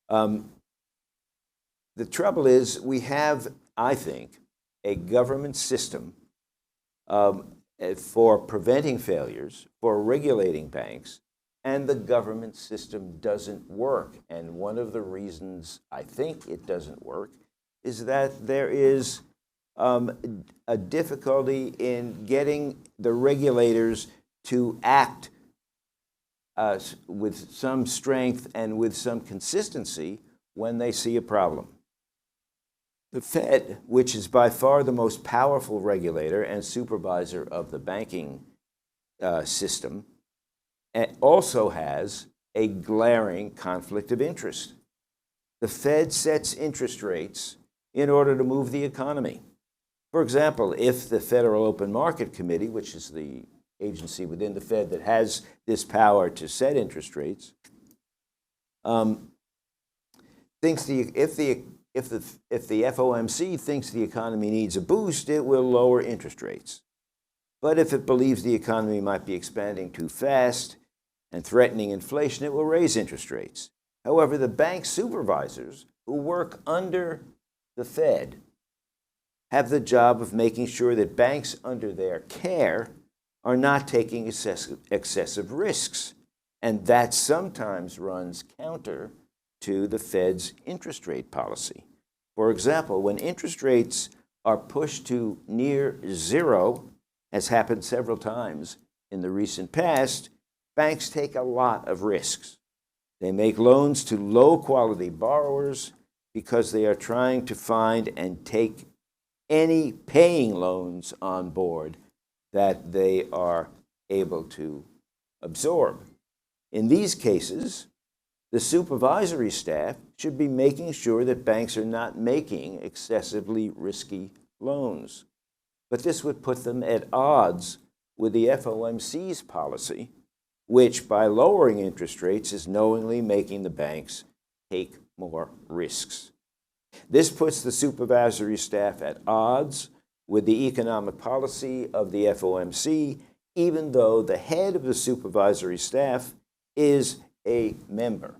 The trouble is we have, I think, a government system for preventing failures, for regulating banks, and the government system doesn't work. And one of the reasons I think it doesn't work is that there is a difficulty in getting the regulators to act with some strength and with some consistency when they see a problem. The Fed, which is by far the most powerful regulator and supervisor of the banking system, also has a glaring conflict of interest. The Fed sets interest rates in order to move the economy. For example, if the Federal Open Market Committee, which is the agency within the Fed that has this power to set interest rates, thinks if the FOMC thinks the economy needs a boost, it will lower interest rates. But if it believes the economy might be expanding too fast and threatening inflation, it will raise interest rates. However, the bank supervisors who work under the Fed have the job of making sure that banks under their care are not taking excessive risks. And that sometimes runs counter to the Fed's interest rate policy. For example, when interest rates are pushed to near zero, as happened several times in the recent past, banks take a lot of risks. They make loans to low-quality borrowers because they are trying to find and take any paying loans on board that they are able to absorb. In these cases, the supervisory staff should be making sure that banks are not making excessively risky loans. But this would put them at odds with the FOMC's policy, which by lowering interest rates is knowingly making the banks take more risks. This puts the supervisory staff at odds with the economic policy of the FOMC, even though the head of the supervisory staff is a member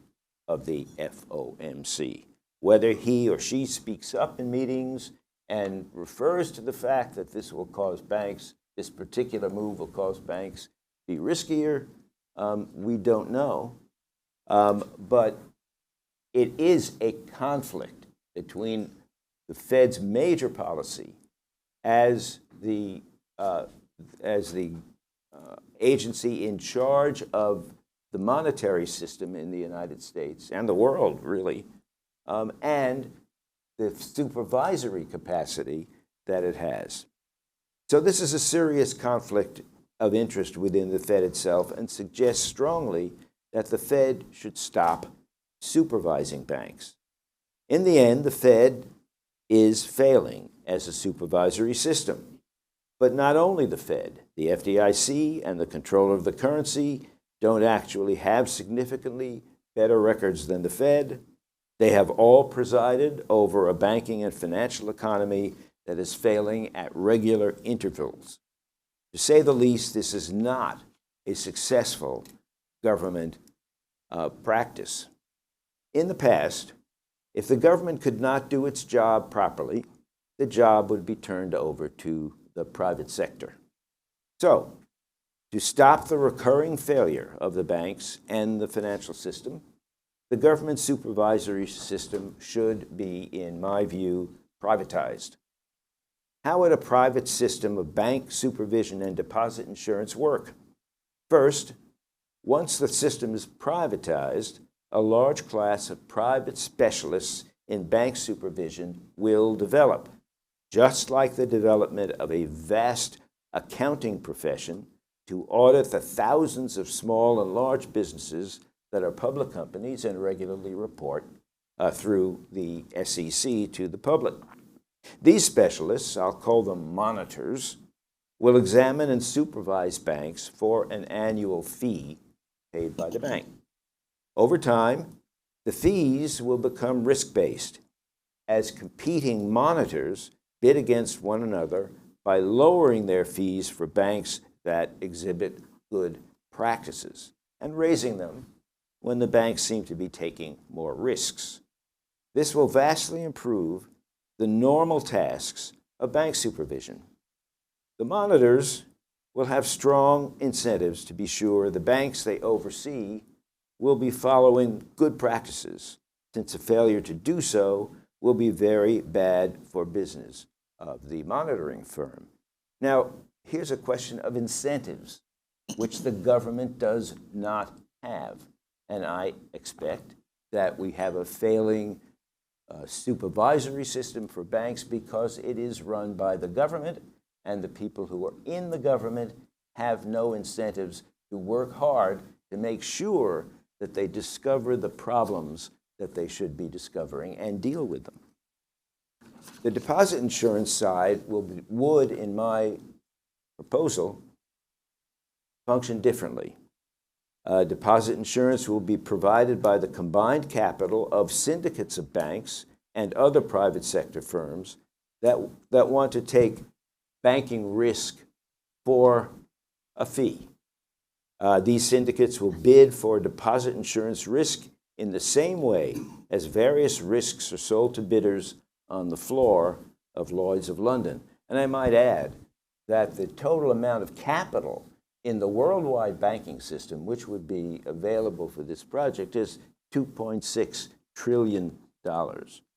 of the FOMC. Whether he or she speaks up in meetings and refers to the fact that this particular move will cause banks to be riskier, we don't know. But it is a conflict between the Fed's major policy as the agency in charge of the monetary system in the United States and the world, really, and the supervisory capacity that it has. So this is a serious conflict of interest within the Fed itself and suggests strongly that the Fed should stop supervising banks. In the end, the Fed is failing as a supervisory system. But not only the Fed, the FDIC and the controller of the currency don't actually have significantly better records than the Fed. They have all presided over a banking and financial economy that is failing at regular intervals. To say the least, this is not a successful government practice. In the past, if the government could not do its job properly, the job would be turned over to the private sector. So, to stop the recurring failure of the banks and the financial system, the government supervisory system should be, in my view, privatized. How would a private system of bank supervision and deposit insurance work? First, once the system is privatized, a large class of private specialists in bank supervision will develop, just like the development of a vast accounting profession to audit the thousands of small and large businesses that are public companies and regularly report through the SEC to the public. These specialists, I'll call them monitors, will examine and supervise banks for an annual fee paid by the bank. Over time, the fees will become risk-based as competing monitors bid against one another by lowering their fees for banks that exhibit good practices and raising them when the banks seem to be taking more risks. This will vastly improve the normal tasks of bank supervision. The monitors will have strong incentives to be sure the banks they oversee will be following good practices, since a failure to do so will be very bad for business of the monitoring firm. Now, here's a question of incentives, which the government does not have. And I expect that we have a failing supervisory system for banks because it is run by the government, and the people who are in the government have no incentives to work hard to make sure that they discover the problems that they should be discovering and deal with them. The deposit insurance side would, in my proposal, function differently. Deposit insurance will be provided by the combined capital of syndicates of banks and other private sector firms that want to take banking risk for a fee. These syndicates will bid for deposit insurance risk in the same way as various risks are sold to bidders on the floor of Lloyd's of London. And I might add that the total amount of capital in the worldwide banking system, which would be available for this project, is $2.6 trillion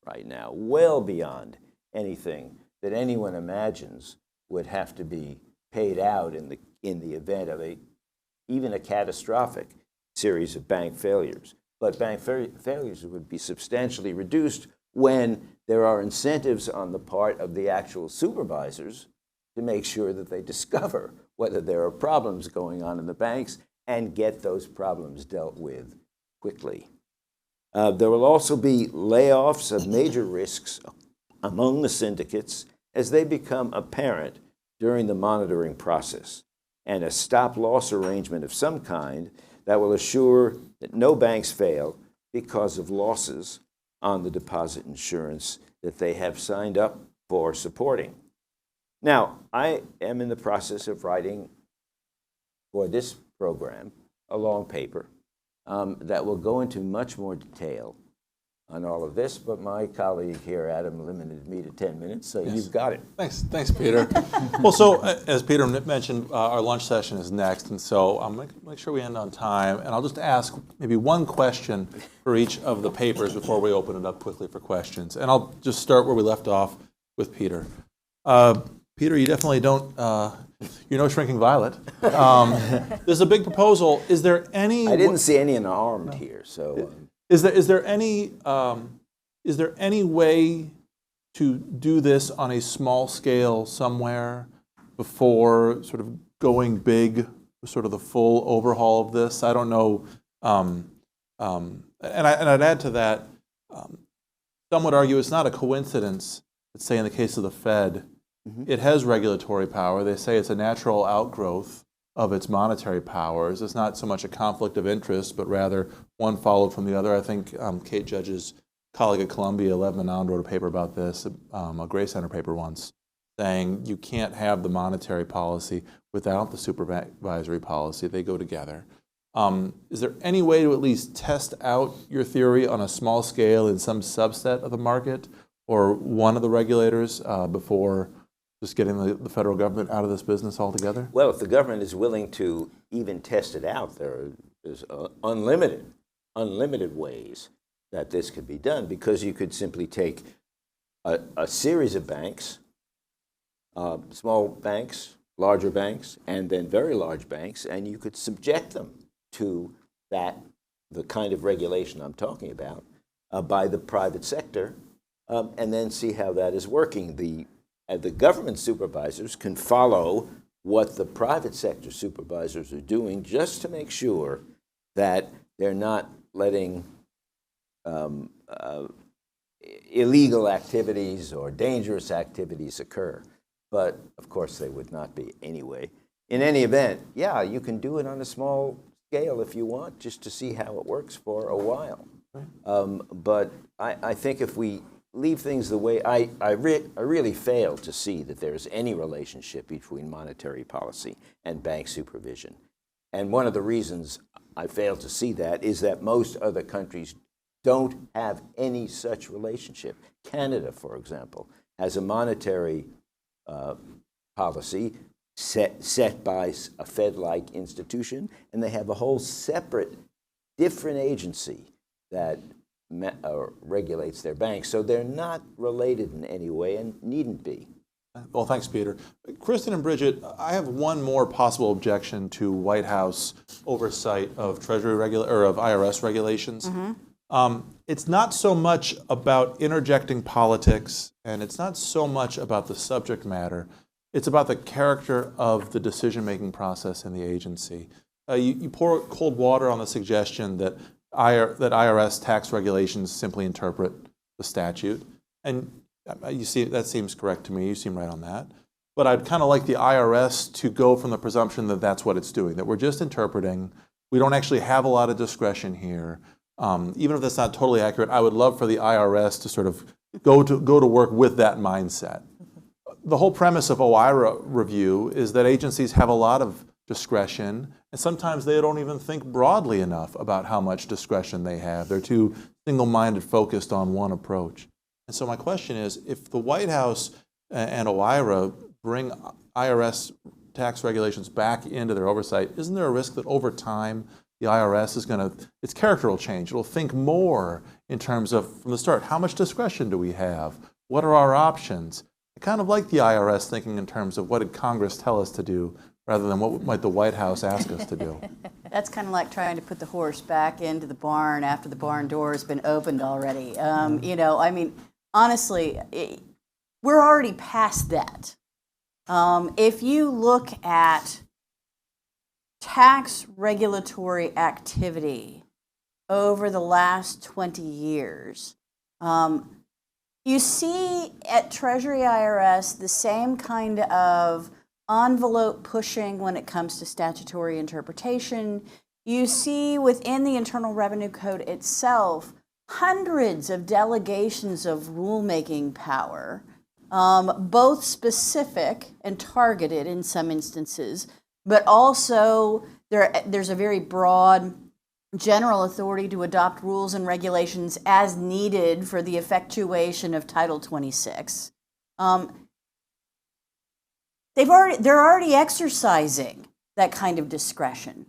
right now, well beyond anything that anyone imagines would have to be paid out in the event of even a catastrophic series of bank failures. But bank failures would be substantially reduced when there are incentives on the part of the actual supervisors to make sure that they discover whether there are problems going on in the banks and get those problems dealt with quickly. There will also be layoffs of major risks among the syndicates as they become apparent during the monitoring process, and a stop-loss arrangement of some kind that will assure that no banks fail because of losses on the deposit insurance that they have signed up for supporting. Now, I am in the process of writing for this program a long paper that will go into much more detail on all of this, but my colleague here, Adam, limited me to 10 minutes, so yes. You've got it. Thanks, Peter. Well, so as Peter mentioned, our lunch session is next, and so I'm going to make sure we end on time, and I'll just ask maybe one question for each of the papers before we open it up quickly for questions. And I'll just start where we left off with Peter. Peter, you definitely don't, you're no shrinking violet. There's a big proposal. Is there any... I didn't see any unarmed here, so... Is there any way to do this on a small scale somewhere before sort of going big, sort of the full overhaul of this? I don't know. And I'd add to that, some would argue it's not a coincidence that, say, in the case of the Fed, it has regulatory power. They say it's a natural outgrowth of its monetary powers. It's not so much a conflict of interest, but rather one followed from the other. I think Kate Judge's colleague at Columbia, Lev Menand, wrote a paper about this, a Gray Center paper once, saying you can't have the monetary policy without the supervisory policy. They go together. Is there any way to at least test out your theory on a small scale in some subset of the market or one of the regulators before just getting the federal government out of this business altogether? Well, if the government is willing to even test it out, there's unlimited unlimited ways that this could be done, because you could simply take a series of banks, small banks, larger banks, and then very large banks, and you could subject them to the kind of regulation I'm talking about by the private sector, and then see how that is working. The government supervisors can follow what the private sector supervisors are doing, just to make sure that they're not letting illegal activities or dangerous activities occur. But of course they would not be anyway. In any event, yeah, you can do it on a small scale if you want, just to see how it works for a while. But I think if we leave things the way, I really fail to see that there's any relationship between monetary policy and bank supervision. And one of the reasons I fail to see that is that most other countries don't have any such relationship. Canada, for example, has a monetary policy set by a Fed-like institution, and they have a whole separate, different agency that regulates their banks. So they're not related in any way and needn't be. Well, thanks, Peter. Kristin and Bridget, I have one more possible objection to White House oversight of of IRS regulations. It's not so much about interjecting politics, and it's not so much about the subject matter. It's about the character of the decision-making process in the agency. You pour cold water on the suggestion that IRS tax regulations simply interpret the statute, and you see that seems correct to me. You seem right on that. But I'd kind of like the IRS to go from the presumption that that's what it's doing, that we're just interpreting. We don't actually have a lot of discretion here. Even if that's not totally accurate, I would love for the IRS to sort of go to work with that mindset. The whole premise of OIRA review is that agencies have a lot of discretion, and sometimes they don't even think broadly enough about how much discretion they have. They're too single-minded, focused on one approach. And so my question is, if the White House and OIRA bring IRS tax regulations back into their oversight, isn't there a risk that over time the IRS is its character will change? It'll think more in terms of, from the start, how much discretion do we have? What are our options? I kind of like the IRS thinking in terms of what did Congress tell us to do, rather than what might the White House ask us to do. That's kind of like trying to put the horse back into the barn after the barn door has been opened already. Honestly, we're already past that. If you look at tax regulatory activity over the last 20 years, you see at Treasury IRS the same kind of envelope pushing when it comes to statutory interpretation. You see within the Internal Revenue Code itself hundreds of delegations of rulemaking power, both specific and targeted in some instances, but also there's a very broad general authority to adopt rules and regulations as needed for the effectuation of Title 26. They're already exercising that kind of discretion.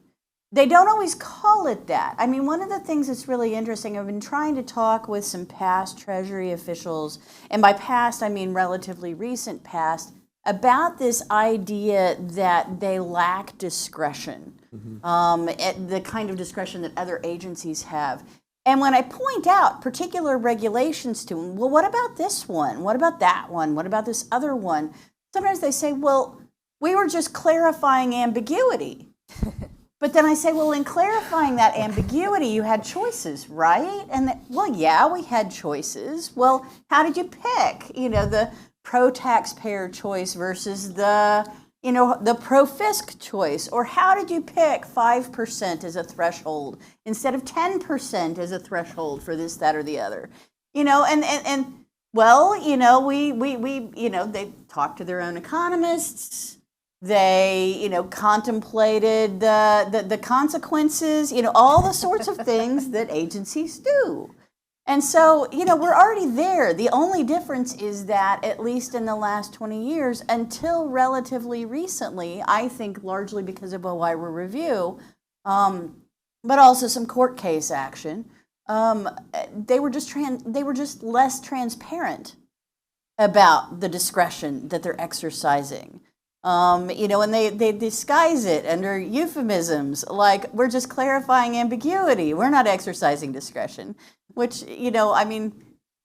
They don't always call it that. I mean, one of the things that's really interesting, I've been trying to talk with some past Treasury officials, and by past I mean relatively recent past, about this idea that they lack discretion, the kind of discretion that other agencies have. And when I point out particular regulations to them, well, what about this one? What about that one? What about this other one? Sometimes they say, well, we were just clarifying ambiguity. But then I say, well, in clarifying that ambiguity, you had choices, right? And well, yeah, we had choices. Well, how did you pick? The pro-taxpayer choice versus the pro-fisc choice? Or how did you pick 5% as a threshold instead of 10% as a threshold for this, that, or the other? They talked to their own economists. They, contemplated the consequences, all the sorts of things that agencies do. And so, we're already there. The only difference is that, at least in the last 20 years, until relatively recently, I think largely because of OIRA review, but also some court case action. They were just less transparent about the discretion that they're exercising. And they disguise it under euphemisms like we're just clarifying ambiguity. We're not exercising discretion, which,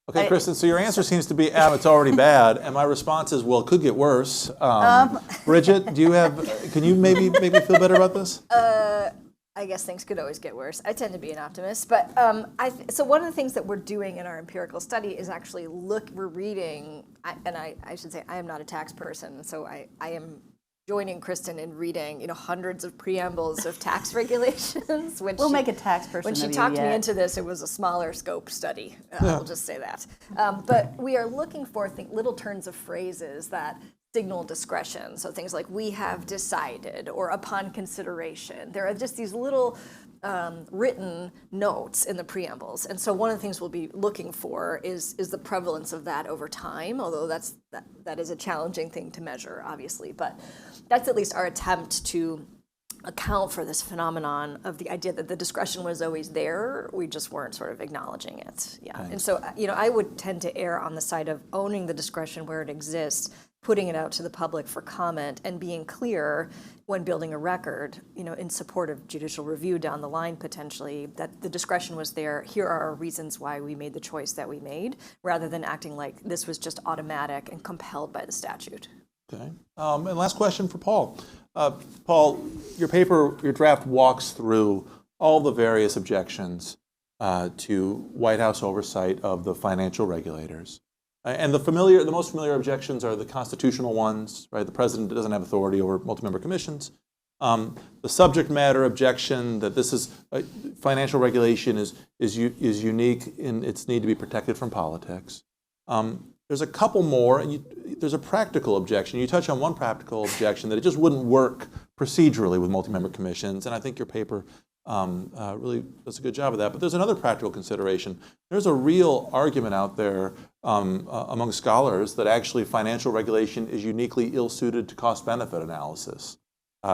Okay, Kristin, so your answer seems to be, it's already bad, and my response is, well, it could get worse. Bridget, can you maybe make me feel better about this? I guess things could always get worse. I tend to be an optimist, but so one of the things that we're doing in our empirical study is actually we're reading, and I should say I am not a tax person, so I am joining Kristin in reading, hundreds of preambles of tax regulations. We'll make a tax person. When she talked me into this, it was a smaller scope study. I'll just say that. But we are looking for little turns of phrases that signal discretion. So things like "we have decided" or "upon consideration." There are just these little written notes in the preambles, and so one of the things we'll be looking for is the prevalence of that over time. Although that is a challenging thing to measure, obviously, but that's at least our attempt to account for this phenomenon of the idea that the discretion was always there. We just weren't sort of acknowledging it. Yeah, Thanks. and so I would tend to err on the side of owning the discretion where it exists, putting it out to the public for comment, and being clear when building a record, in support of judicial review down the line potentially, that the discretion was there. Here are our reasons why we made the choice that we made, rather than acting like this was just automatic and compelled by the statute. Okay. And last question for Paul. Paul, your draft walks through all the various objections to White House oversight of the financial regulators. And the most familiar objections are the constitutional ones, right? The president doesn't have authority over multi-member commissions. The subject matter objection that this is financial regulation is unique in its need to be protected from politics. There's a couple more, and there's a practical objection. You touch on one practical objection that it just wouldn't work procedurally with multi-member commissions, and I think your paper really does a good job of that. But there's another practical consideration. There's a real argument out there among scholars that actually financial regulation is uniquely ill-suited to cost-benefit analysis.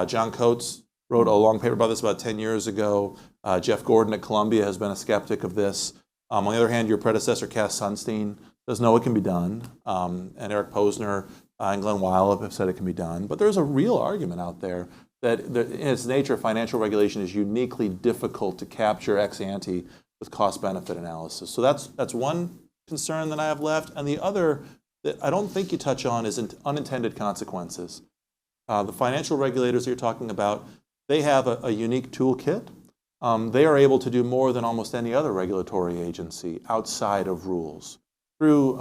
John Coates wrote a long paper about this about 10 years ago. Jeff Gordon at Columbia has been a skeptic of this. On the other hand, your predecessor, Cass Sunstein, does know it can be done, and Eric Posner and Glenn Weil have said it can be done. But there's a real argument out there that in its nature, financial regulation is uniquely difficult to capture ex ante with cost-benefit analysis. So that's one concern that I have left. And the other that I don't think you touch on is unintended consequences. The financial regulators that you're talking about, they have a unique toolkit. They are able to do more than almost any other regulatory agency outside of rules, through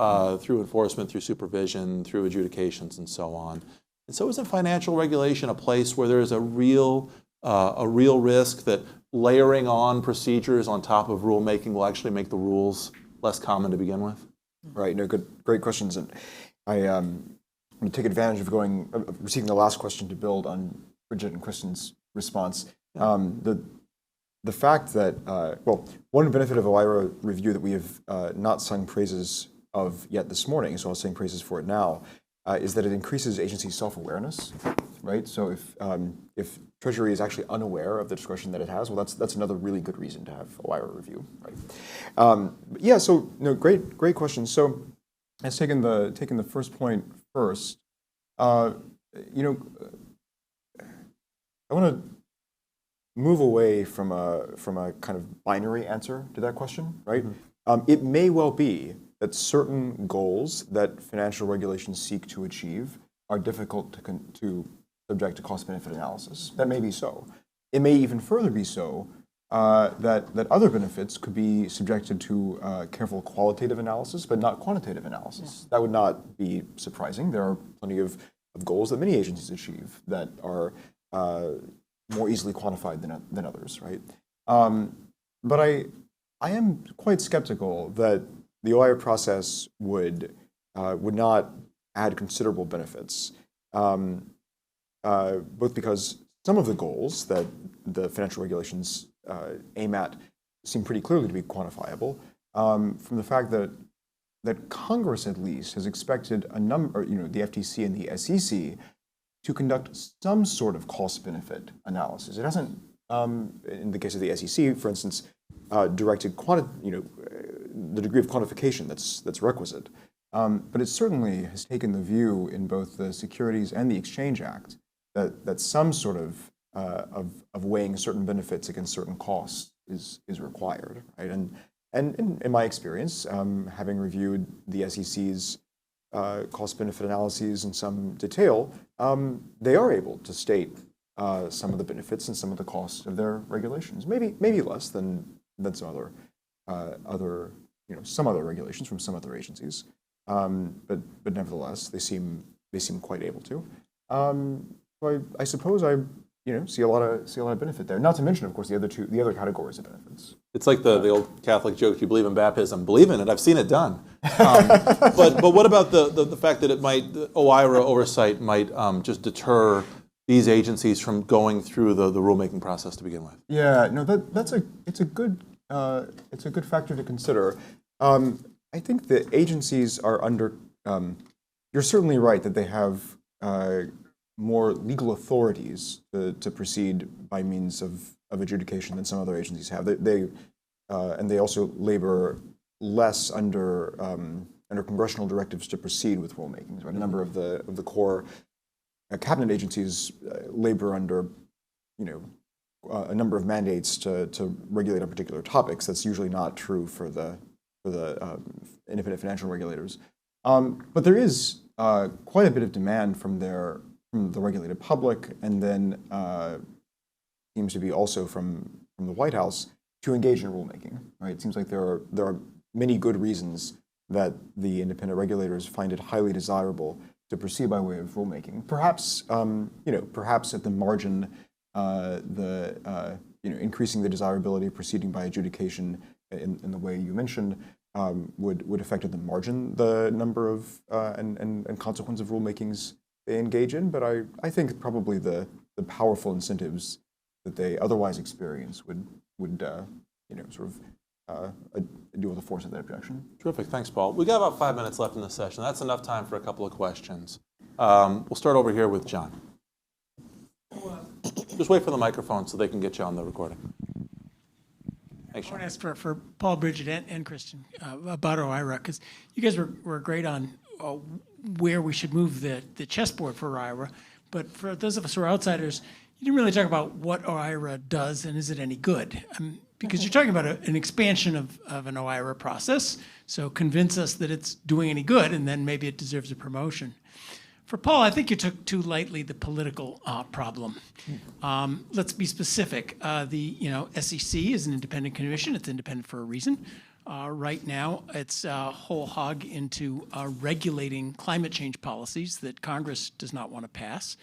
enforcement, through supervision, through adjudications, and so on. And so isn't financial regulation a place where there is a real risk that layering on procedures on top of rulemaking will actually make the rules less common to begin with? Right. No, great questions. And I'm going to take advantage of receiving the last question to build on Bridget and Kristin's response. Yeah. The fact that, one benefit of OIRA review that we have not sung praises of yet this morning, so I'll sing praises for it now, is that it increases agency self-awareness, right? So if Treasury is actually unaware of the discretion that it has, well, that's another really good reason to have OIRA review, right? So great question. So, as taking the first point first, I want to move away from a kind of binary answer to that question, right? Mm-hmm. It may well be that certain goals that financial regulations seek to achieve are difficult to subject to cost-benefit analysis. That may be so. It may even further be so that other benefits could be subjected to careful qualitative analysis, but not quantitative analysis. Yeah. That would not be surprising. There are plenty of goals that many agencies achieve that are more easily quantified than others, right? But I am quite skeptical that the OIRA process would not add considerable benefits, both because some of the goals that the financial regulations aim at seem pretty clearly to be quantifiable, from the fact that Congress at least has expected a number, the FTC and the SEC to conduct some sort of cost-benefit analysis. It hasn't in the case of the SEC, for instance, directed the degree of quantification that's requisite. But it certainly has taken the view in both the Securities and the Exchange Act that some sort of weighing certain benefits against certain costs is required, right? And in my experience, having reviewed the SEC's cost-benefit analyses in some detail, they are able to state some of the benefits and some of the costs of their regulations. Maybe less than some some other regulations from some other agencies, but nevertheless, they seem quite able to. So I suppose I see a lot of benefit there. Not to mention, of course, the other categories of benefits. It's like the old Catholic joke: "You believe in baptism? Believe in it. I've seen it done." But what about the fact that OIRA oversight might just deter these agencies from going through the rulemaking process to begin with? Yeah, no, it's a good factor to consider. I think the agencies are under. You're certainly right that they have more legal authorities to proceed by means of adjudication than some other agencies have. And they also labor less under congressional directives to proceed with rulemakings. Right? A number of the core cabinet agencies labor under a number of mandates to regulate on particular topics. That's usually not true for the independent financial regulators. But there is quite a bit of demand from the regulated public, and then seems to be also from the White House to engage in rulemaking. Right? It seems like there are many good reasons that the independent regulators find it highly desirable to proceed by way of rulemaking. Perhaps perhaps at the margin, increasing the desirability of proceeding by adjudication in the way you mentioned would affect at the margin the number of and consequence of rulemakings they engage in. But I think probably the powerful incentives that they otherwise experience would deal with the force of that objection. Terrific. Thanks, Paul. We got about 5 minutes left in this session. That's enough time for a couple of questions. We'll start over here with John. Just wait for the microphone so they can get you on the recording. Thanks, I John. want to ask for Paul, Bridget, and Kristin about OIRA, because you guys were great on where we should move the chessboard for OIRA. But for those of us who are outsiders, you didn't really talk about what OIRA does and is it any good? Because you're talking about an expansion of an OIRA process, so convince us that it's doing any good, and then maybe it deserves a promotion. For Paul, I think you took too lightly the political problem. Let's be specific. The SEC is an independent commission. It's independent for a reason. Right now, it's whole hog into regulating climate change policies that Congress does not want to pass.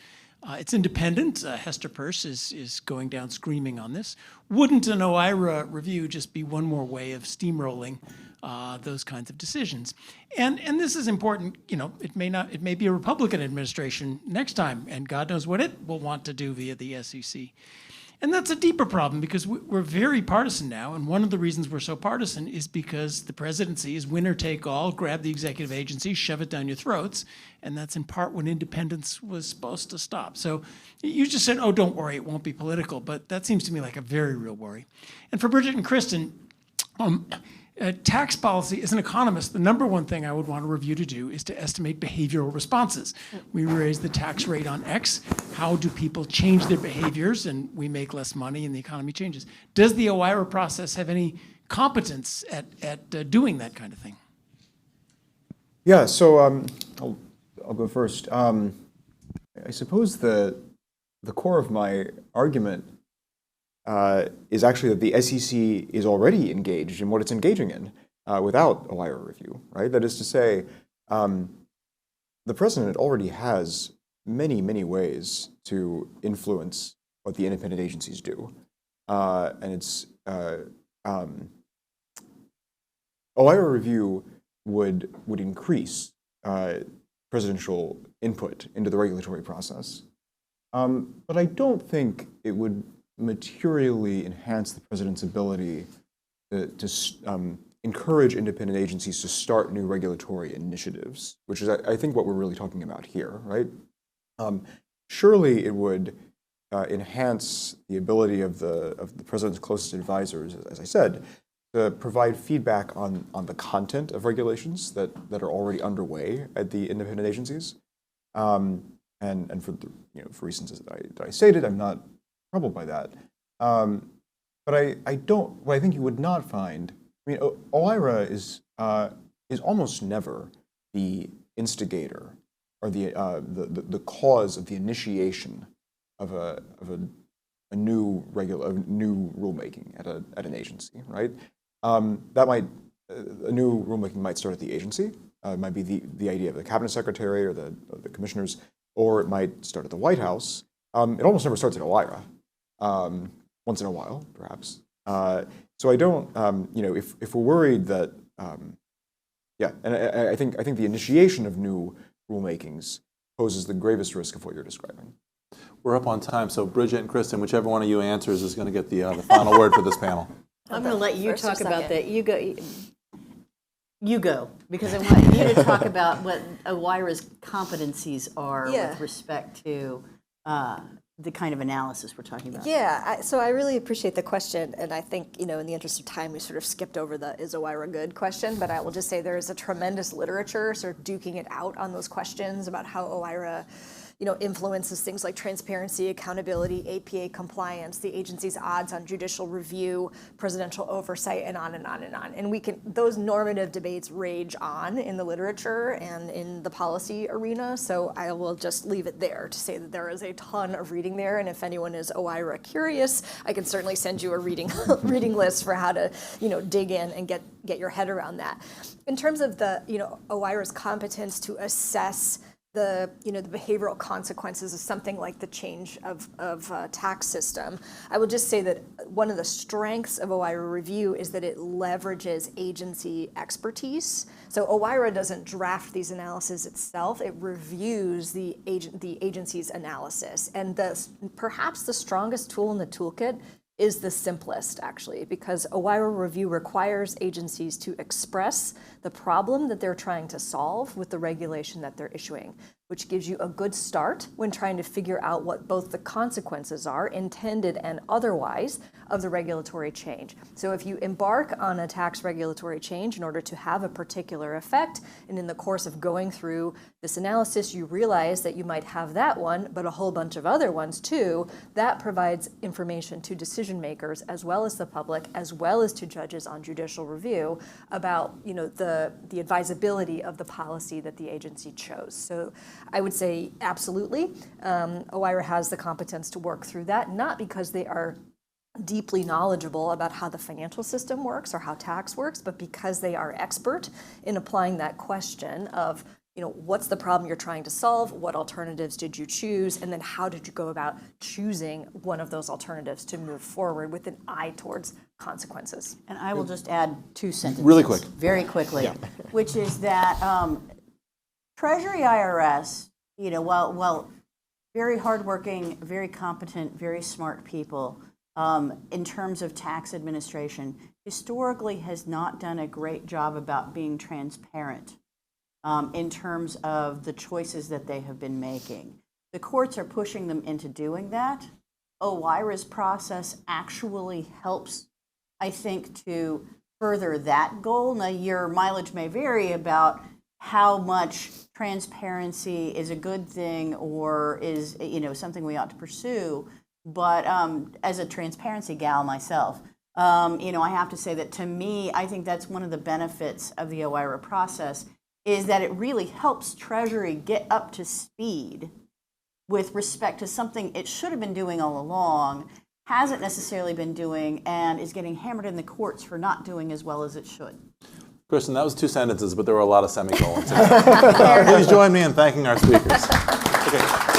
It's independent. Hester Peirce is going down screaming on this. Wouldn't an OIRA review just be one more way of steamrolling those kinds of decisions? And this is important. It may be a Republican administration next time, and God knows what it will want to do via the SEC. And that's a deeper problem because we're very partisan now, and one of the reasons we're so partisan is because the presidency is winner take all, grab the executive agency, shove it down your throats, and that's in part when independence was supposed to stop. So you just said, oh, don't worry, it won't be political, but that seems to me like a very real worry. And for Bridget and Kristin, tax policy, as an economist, the number one thing I would want a review to do is to estimate behavioral responses. We raise the tax rate on X. How do people change their behaviors? And we make less money and the economy changes. Does the OIRA process have any competence at doing that kind of thing? Yeah, so I'll go first. I suppose the core of my argument is actually that the SEC is already engaged in what it's engaging in without OIRA review, right? That is to say, the president already has many, many ways to influence what the independent agencies do. And it's OIRA review would increase presidential input into the regulatory process. But I don't think it would materially enhance the president's ability to encourage independent agencies to start new regulatory initiatives, which is, I think, what we're really talking about here, right? Surely it would enhance the ability of the president's closest advisors, as I said, to provide feedback on the content of regulations that are already underway at the independent agencies. And for for reasons that I stated, I'm not troubled by that. But I don't. What I think you would not find. I mean, OIRA is almost never the instigator or the cause of the initiation of a new rulemaking at an agency, right? That might a new rulemaking might start at the agency. It might be the idea of the cabinet secretary or the commissioners, or it might start at the White House. It almost never starts at OIRA. Once in a while, perhaps. So I don't, if we're worried that, and I think the initiation of new rulemakings poses the gravest risk of what you're describing. We're up on time, so Bridget and Kristin, whichever one of you answers is going to get the final word for this panel. I'm going to let you First or talk about second? that. You go, because I want you to talk about what OIRA's competencies are Yeah. with respect to the kind of analysis we're talking about. Yeah, so I really appreciate the question, and I think, in the interest of time, we sort of skipped over the is OIRA good question, but I will just say there is a tremendous literature sort of duking it out on those questions about how OIRA influences things like transparency, accountability, APA compliance, the agency's odds on judicial review, presidential oversight, and on and on and on. And those normative debates rage on in the literature and in the policy arena, so I will just leave it there to say that there is a ton of reading there, and if anyone is OIRA curious, I can certainly send you a reading list for how to, dig in and get your head around that. In terms of the, OIRA's competence to assess the behavioral consequences of something like the change of tax system, I will just say that one of the strengths of OIRA review is that it leverages agency expertise. So OIRA doesn't draft these analyses itself; it reviews the agency's analysis, and perhaps the strongest tool in the toolkit is the simplest, actually, because OIRA review requires agencies to express the problem that they're trying to solve with the regulation that they're issuing, which gives you a good start when trying to figure out what both the consequences are, intended and otherwise, of the regulatory change. So if you embark on a tax regulatory change in order to have a particular effect, and in the course of going through this analysis, you realize that you might have that one, but a whole bunch of other ones too, that provides information to decision makers, as well as the public, as well as to judges on judicial review about the advisability of the policy that the agency chose. So I would say absolutely, OIRA has the competence to work through that, not because they are deeply knowledgeable about how the financial system works or how tax works, but because they are expert in applying that question of, what's the problem you're trying to solve, what alternatives did you choose, and then how did you go about choosing one of those alternatives to move forward with an eye towards consequences. And I will just add 2 sentences. Really quick. Very quickly, which is that Treasury IRS, while very hardworking, very competent, very smart people, in terms of tax administration, historically has not done a great job about being transparent in terms of the choices that they have been making. The courts are pushing them into doing that. OIRA's process actually helps, I think, to further that goal. Now, your mileage may vary about how much transparency is a good thing or is something we ought to pursue. But as a transparency gal myself, I have to say that to me, I think that's one of the benefits of the OIRA process is that it really helps Treasury get up to speed with respect to something it should have been doing all along, hasn't necessarily been doing, and is getting hammered in the courts for not doing as well as it should. Kristin, that was 2 sentences, but there were a lot of semicolons. Please join me in thanking our speakers. Okay.